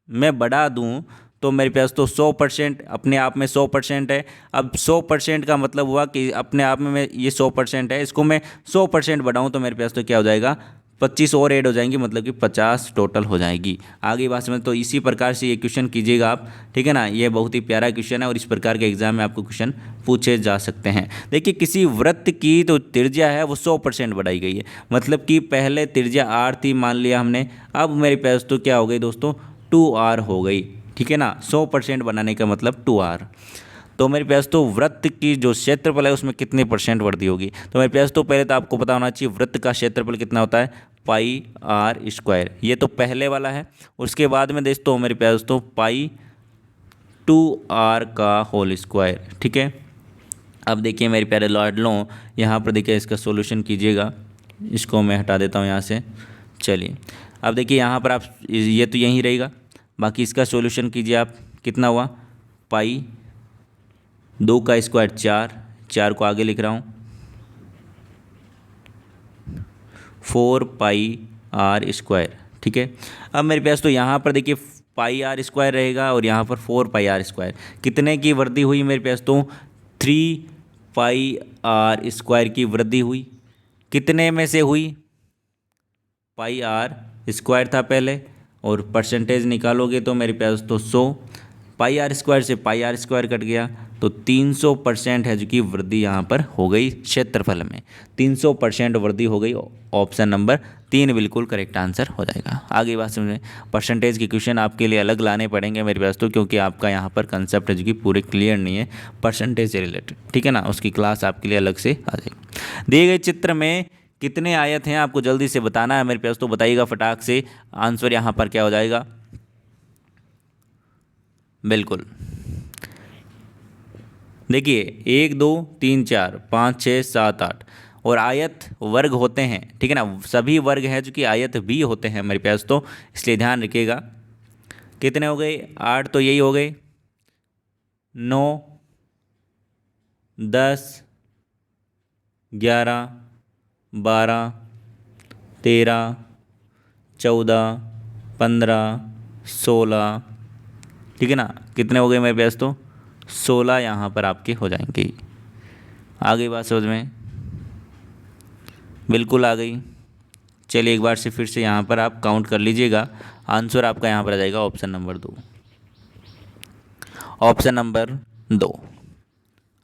मैं बढ़ा दूँ तो मेरे पास तो 100% अपने आप में 100% है। अब 100% का मतलब हुआ कि अपने आप में ये 100% है, इसको मैं 100% बढ़ाऊँ तो मेरे पास तो क्या हो जाएगा? 25 और ऐड हो जाएंगी, मतलब कि 50 टोटल हो जाएगी। आगे बात समझ, तो इसी प्रकार से ये क्वेश्चन कीजिएगा आप, ठीक है ना। ये बहुत ही प्यारा क्वेश्चन है और इस प्रकार के एग्जाम में आपको क्वेश्चन पूछे जा सकते हैं। देखिए किसी वृत्त की तो त्रिज्या है वो 100% बढ़ाई गई है, मतलब कि पहले त्रिज्या r थी मान लिया हमने, अब मेरे पास तो क्या हो गई दोस्तों? 2r हो गई, ठीक है ना। 100% बनाने का मतलब 2r। तो मेरे पास तो वृत्त की जो क्षेत्रफल है उसमें कितने परसेंट वृद्धि होगी? तो मेरे पास तो पहले तो आपको पता होना चाहिए वृत्त का क्षेत्रफल कितना होता है, पाई आर स्क्वायर। ये तो पहले वाला है। उसके बाद में दोस्तों मेरे पास तो पाई 2r का होल स्क्वायर, ठीक है। अब देखिए मेरे प्यारे लाडलों, यहाँ पर देखिए इसका सॉल्यूशन कीजिएगा। इसको मैं हटा देता हूँ यहाँ से। चलिए अब देखिए यहाँ पर आप, ये तो यहीं रहेगा, बाकी इसका सॉल्यूशन कीजिए आप। कितना हुआ? पाई 2 का स्क्वायर 4, 4 को आगे लिख रहा हूँ, 4 पाई आर स्क्वायर, ठीक है। अब मेरे पास तो यहाँ पर देखिए पाई आर स्क्वायर रहेगा और यहाँ पर 4 पाई आर स्क्वायर। कितने की वृद्धि हुई मेरे पास तो? 3 पाई आर स्क्वायर की वृद्धि हुई। कितने में से हुई? पाई आर स्क्वायर था पहले, और परसेंटेज निकालोगे तो मेरे पास तो 100, पाई आर स्क्वायर से पाई आर स्क्वायर कट गया तो 300% है जो कि वृद्धि यहाँ पर हो गई क्षेत्रफल में। 300% वृद्धि हो गई। ऑप्शन नंबर 3 बिल्कुल करेक्ट आंसर हो जाएगा। आगे बात समझें, परसेंटेज के क्वेश्चन आपके लिए अलग लाने पड़ेंगे मेरे पास तो, क्योंकि आपका यहाँ पर कंसेप्ट है जो कि पूरे क्लियर नहीं है परसेंटेज से रिलेटेड, ठीक है ना। उसकी क्लास आपके लिए अलग से आ जाएगी। दिए गए चित्र में कितने आयत हैं आपको जल्दी से बताना है मेरे पास तो, बताइएगा फटाक से। आंसर यहाँ पर क्या हो जाएगा? बिल्कुल देखिए 1 2 3 4 5 6 7 8 और आयत वर्ग होते हैं, ठीक है ना। सभी वर्ग हैं जो कि आयत भी होते हैं मेरे पास तो, इसलिए ध्यान रखिएगा। कितने हो गए? 8 तो यही हो गए, 9 10 11 12 13 14 15 16, ठीक है ना। कितने हो गए मेरे पास तो? 16 यहाँ पर आपके हो जाएंगे। आगे बात समझ में? बिल्कुल आ गई। चलिए एक बार से फिर से यहाँ पर आप काउंट कर लीजिएगा। आंसर आपका यहाँ पर आ जाएगा ऑप्शन नंबर 2, ऑप्शन नंबर 2।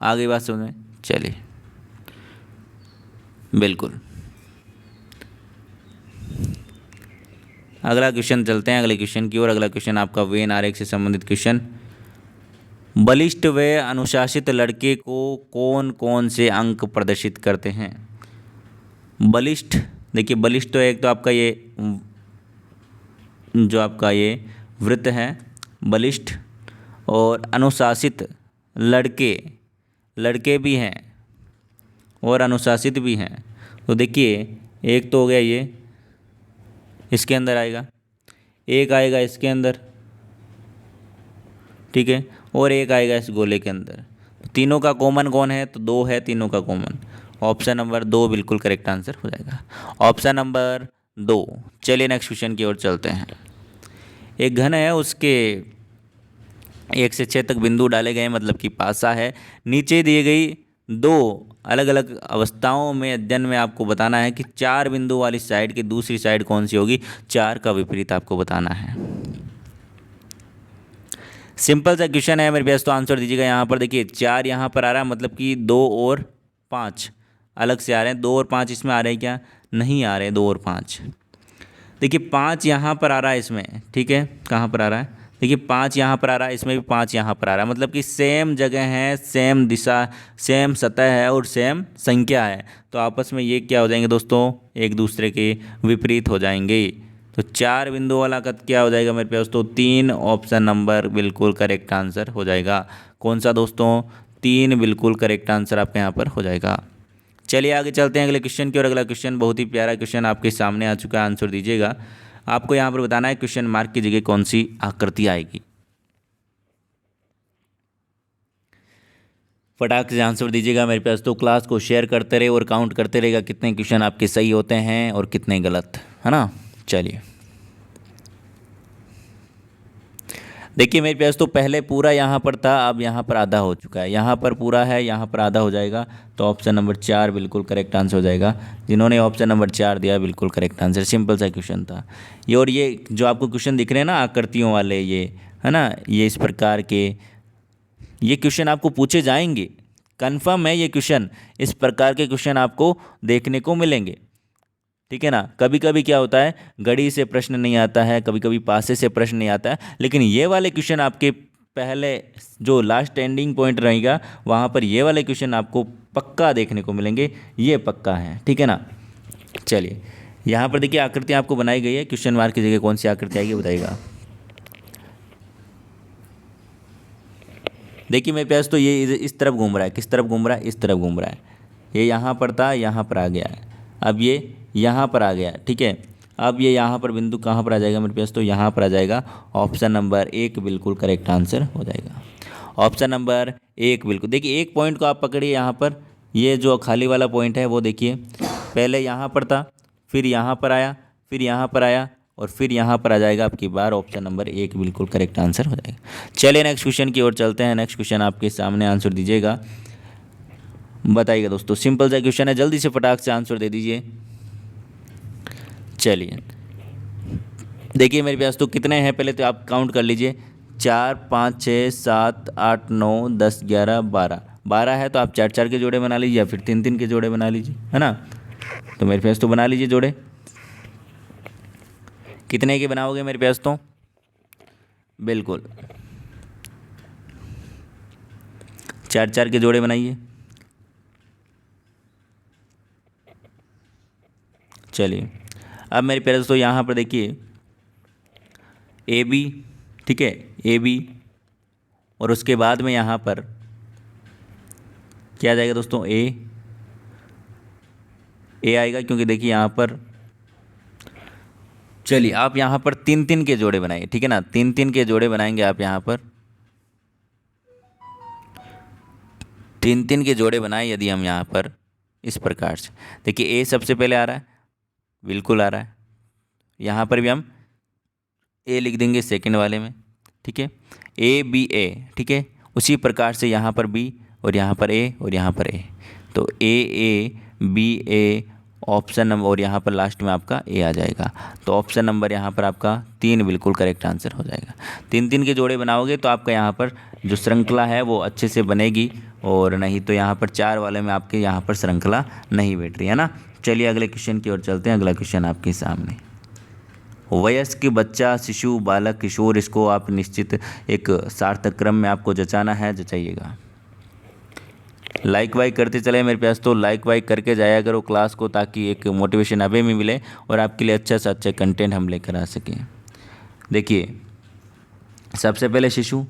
आगे बात समझ में? चलिए बिल्कुल। अगला क्वेश्चन चलते हैं अगले क्वेश्चन की ओर। अगला क्वेश्चन आपका वेन आरेख से संबंधित क्वेश्चन। बलिष्ठ व अनुशासित लड़के को कौन कौन से अंक प्रदर्शित करते हैं? बलिष्ठ, देखिए बलिष्ठ तो एक तो आपका ये जो आपका ये वृत्त है बलिष्ठ, और अनुशासित लड़के, लड़के भी हैं और अनुशासित भी हैं। तो देखिए एक तो हो गया ये, इसके अंदर आएगा, एक आएगा इसके अंदर, ठीक है, और एक आएगा इस गोले के अंदर। तीनों का कॉमन कौन है? तो 2 है तीनों का कॉमन। ऑप्शन नंबर 2 बिल्कुल करेक्ट आंसर हो जाएगा। Option number 2। चलिए नेक्स्ट क्वेश्चन की ओर चलते हैं। एक घन है, उसके 1 से 6 तक बिंदु डाले गए, मतलब कि पासा है। नीचे दिए गई 2 अलग अलग अवस्थाओं में अध्ययन में आपको बताना है कि 4 बिंदु वाली साइड की दूसरी साइड कौन सी होगी। 4 का विपरीत आपको बताना है। सिंपल सा क्वेश्चन है मेरे पास, तो आंसर दीजिएगा। यहाँ पर देखिए 4 यहाँ पर आ रहा है, मतलब कि 2 और 5 अलग से आ रहे हैं। 2 और 5 इसमें आ रहे हैं क्या? नहीं आ रहे 2 और 5। देखिए 5 यहाँ पर आ रहा है इसमें, ठीक है। कहाँ पर आ रहा है? देखिए 5 यहाँ पर आ रहा है, इसमें भी 5 यहाँ पर आ रहा है, मतलब कि सेम जगह है, सेम दिशा, सेम सतह है और सेम संख्या है। तो आपस में ये क्या हो जाएंगे दोस्तों? एक दूसरे के विपरीत हो जाएंगे। तो 4 बिंदु वाला का क्या हो जाएगा मेरे पास? तो 3। ऑप्शन नंबर बिल्कुल करेक्ट आंसर हो जाएगा। कौन सा दोस्तों? 3 बिल्कुल करेक्ट आंसर आपके यहाँ पर हो जाएगा। चलिए आगे चलते हैं अगले क्वेश्चन की ओर। अगला क्वेश्चन बहुत ही प्यारा क्वेश्चन आपके सामने आ चुका है, आंसर दीजिएगा। आपको यहाँ पर बताना है क्वेश्चन मार्क की जगह कौन सी आकृति आएगी। फटाक से आंसर दीजिएगा मेरे पास। तो क्लास को शेयर करते रहे और काउंट करते रहेगा कितने क्वेश्चन आपके सही होते हैं और कितने गलत, है ना। चलिए देखिए मेरे पास तो पहले पूरा यहाँ पर था, अब यहाँ पर आधा हो चुका है। यहाँ पर पूरा है, यहाँ पर आधा हो जाएगा। तो ऑप्शन नंबर 4 बिल्कुल करेक्ट आंसर हो जाएगा। जिन्होंने ऑप्शन नंबर 4 दिया बिल्कुल करेक्ट आंसर। सिंपल सा क्वेश्चन था ये। और ये जो आपको क्वेश्चन दिख रहे हैं ना आकृतियों वाले, ये है ना, ये इस प्रकार के ये क्वेश्चन आपको पूछे जाएंगे। कन्फर्म है ये क्वेश्चन, इस प्रकार के क्वेश्चन आपको देखने को मिलेंगे, ठीक है ना। कभी कभी क्या होता है, गणित से प्रश्न नहीं आता है, कभी कभी पासे से प्रश्न नहीं आता है, लेकिन ये वाले क्वेश्चन आपके पहले जो लास्ट एंडिंग पॉइंट रहेगा वहाँ पर ये वाले क्वेश्चन आपको पक्का देखने को मिलेंगे, ये पक्का है, ठीक है ना। चलिए यहाँ पर देखिए आकृति आपको बनाई गई है। क्वेश्चन मार्क की जगह कौन सी आकृति आएगी बताइएगा। देखिए मेरे पास तो ये इस तरफ घूम रहा है। किस तरफ घूम रहा है? इस तरफ घूम रहा है। ये यहाँ पर था, यहाँ पर आ गया है। अब ये यहाँ पर आ गया, ठीक है। अब ये यहाँ पर बिंदु कहाँ पर आ जाएगा मेरे पास? तो यहाँ पर आ जाएगा। ऑप्शन नंबर 1 बिल्कुल करेक्ट आंसर हो जाएगा। ऑप्शन नंबर 1 बिल्कुल। देखिए एक पॉइंट को आप पकड़िए यहाँ पर, ये जो खाली वाला पॉइंट है वो देखिए, पहले यहाँ पर था, फिर यहाँ पर आया, फिर यहाँ पर आया और फिर यहाँ पर आ जाएगा आपकी बार। ऑप्शन नंबर 1 बिल्कुल करेक्ट आंसर हो जाएगा। चलिए नेक्स्ट क्वेश्चन की ओर चलते हैं। नेक्स्ट क्वेश्चन आपके सामने, आंसर दीजिएगा, बताइएगा दोस्तों। सिंपल सा क्वेश्चन है, जल्दी से फटाक से आंसर दे दीजिए। चलिए देखिए मेरे पास तो कितने हैं, पहले तो आप काउंट कर लीजिए। 4 5 6 7 8 9 10 11 12 12 है। तो आप 4 4 के जोड़े बना लीजिए या फिर 3 3 के जोड़े बना लीजिए, है ना। तो मेरे पास तो बना लीजिए जोड़े। कितने के बनाओगे मेरे पास? तो बिल्कुल 4 4 के जोड़े बनाइए। चलिए अब मेरे पेरेंट्स तो यहाँ पर देखिए AB, ठीक है, AB, और उसके बाद में यहाँ पर क्या आ जाएगा दोस्तों? A आएगा, क्योंकि देखिए यहाँ पर, चलिए आप यहाँ पर 3 3 के जोड़े बनाइए, ठीक है ना। 3 3 के जोड़े बनाएंगे आप यहाँ पर, 3 3 के जोड़े बनाए यदि हम यहाँ पर इस प्रकार से। देखिए A सबसे पहले आ रहा है, बिल्कुल आ रहा है। यहाँ पर भी हम A लिख देंगे सेकंड वाले में, ठीक है। ABA, ठीक है। उसी प्रकार से यहाँ पर B और यहाँ पर A और यहाँ पर A, तो AABA ऑप्शन नंबर, और यहाँ पर लास्ट में आपका A आ जाएगा। तो ऑप्शन नंबर यहाँ पर आपका 3 बिल्कुल करेक्ट आंसर हो जाएगा। 3 3 के जोड़े बनाओगे तो आपका यहाँ पर जो श्रृंखला है वो अच्छे से बनेगी, और नहीं तो यहाँ पर 4 वाले में आपके यहाँ पर श्रृंखला नहीं बैठ रही है ना। चलिए अगले क्वेश्चन की ओर चलते हैं। अगला क्वेश्चन आपके सामने, वयस्क बच्चा, शिशु, बालक, किशोर, इसको आप निश्चित एक सार्थक क्रम में आपको जचाना है, जचाइएगा। लाइक वाइक करते चले मेरे पास, तो लाइक वाइक करके जाया करो क्लास को, ताकि एक मोटिवेशन हमें भी मिले और आपके लिए अच्छा से अच्छा कंटेंट हम लेकर आ सकें। देखिए सबसे पहले शिशु,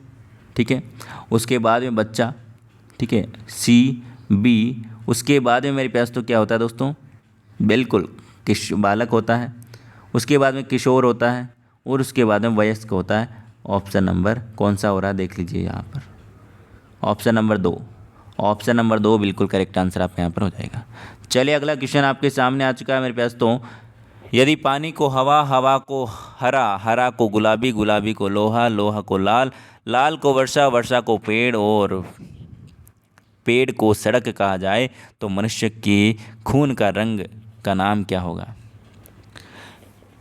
ठीक है, उसके बाद में बच्चा, ठीक है, CB, उसके बाद में मेरे पास तो क्या होता है दोस्तों? बिल्कुल बालक होता है, उसके बाद में किशोर होता है, और उसके बाद में वयस्क होता है। ऑप्शन नंबर कौन सा हो रहा है देख लीजिए यहाँ पर। Option number 2। ऑप्शन नंबर 2 बिल्कुल करेक्ट आंसर आपका यहाँ पर हो जाएगा। चलिए अगला क्वेश्चन आपके सामने आ चुका है मेरे पास। तो यदि पानी को हवा, हवा को हरा, हरा को गुलाबी, गुलाबी को लोहा, लोहा को लाल, लाल को वर्षा, वर्षा को पेड़ और पेड़ को सड़क कहा जाए तो मनुष्य की खून का रंग का नाम क्या होगा?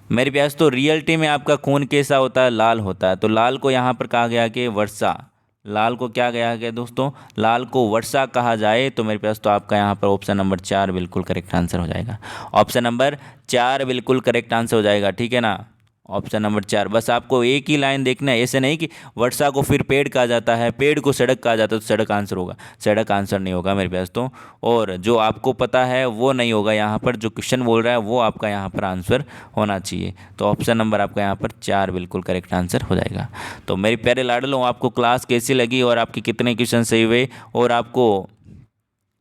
मेरे प्यास तो रियलिटी में आपका खून कैसा होता है? लाल होता है। तो लाल को यहाँ पर कहा गया कि वर्षा, लाल को क्या कहा गया दोस्तों? लाल को वर्षा कहा जाए। तो मेरे पास तो आपका यहाँ पर ऑप्शन नंबर 4 बिल्कुल करेक्ट आंसर हो जाएगा। ऑप्शन नंबर 4 बिल्कुल करेक्ट आंसर हो जाएगा, ठीक है ना। Option number 4। बस आपको एक ही लाइन देखना है, ऐसे नहीं कि वर्षा को फिर पेड़ कहा जाता है, पेड़ को सड़क कहा जाता है तो सड़क आंसर होगा। सड़क आंसर नहीं होगा मेरे पास तो। और जो आपको पता है वो नहीं होगा, यहाँ पर जो क्वेश्चन बोल रहा है वो आपका यहाँ पर आंसर होना चाहिए। तो ऑप्शन नंबर आपका यहाँ पर 4 बिल्कुल करेक्ट आंसर हो जाएगा। तो मेरे प्यारे लाडलों, आपको क्लास कैसी लगी और आपके कितने क्वेश्चन सही हुए और आपको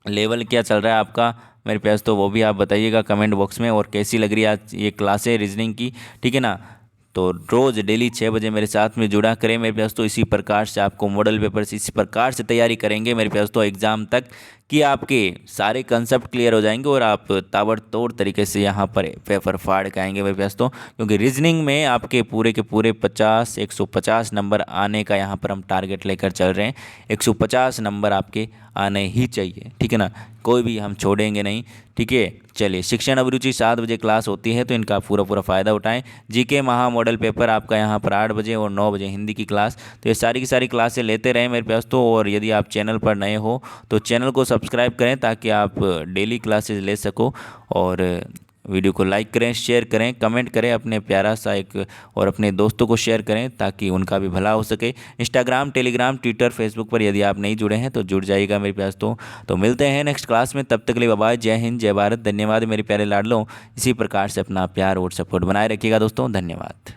लेवल क्या चल रहा है आपका मेरे पास, तो वो भी आप बताइएगा कमेंट बॉक्स में। और कैसी लग रही है आज ये क्लासें रीजनिंग की, ठीक है ना। तो रोज़ डेली 6 बजे मेरे साथ में जुड़ा करें मेरे पास। तो इसी प्रकार से आपको मॉडल पेपर से इसी प्रकार से तैयारी करेंगे मेरे पास तो एग्ज़ाम तक कि आपके सारे कंसेप्ट क्लियर हो जाएंगे और आप ताबड़तोड़ तरीके से यहाँ पर पेपर फाड़ के आएंगे मेरे पास तो। क्योंकि रीजनिंग में आपके पूरे के पूरे 150 नंबर आने का यहाँ पर हम टारगेट लेकर चल रहे हैं। 150 नंबर आपके आने ही चाहिए, ठीक है ना, कोई भी हम छोड़ेंगे नहीं, ठीक है। चलिए, शिक्षण अभिरुचि 7 बजे क्लास होती है तो इनका पूरा फ़ायदा उठाएं। जीके महा मॉडल पेपर आपका यहाँ पर 8 बजे और 9 बजे हिंदी की क्लास। तो ये सारी की सारी क्लासें लेते रहें मेरे पास तो। और यदि आप चैनल पर नए हो तो चैनल को सब्सक्राइब करें ताकि आप डेली क्लासेस ले सको। और वीडियो को लाइक करें, शेयर करें, कमेंट करें अपने प्यारा सा एक, और अपने दोस्तों को शेयर करें ताकि उनका भी भला हो सके। इंस्टाग्राम, टेलीग्राम, ट्विटर, फेसबुक पर यदि आप नहीं जुड़े हैं तो जुड़ जाइएगा मेरे पास तो मिलते हैं नेक्स्ट क्लास में। तब तक के लिए बाय, जय हिंद, जय भारत, धन्यवाद मेरे प्यारे लाडलों। इसी प्रकार से अपना प्यार और सपोर्ट बनाए रखिएगा दोस्तों, धन्यवाद।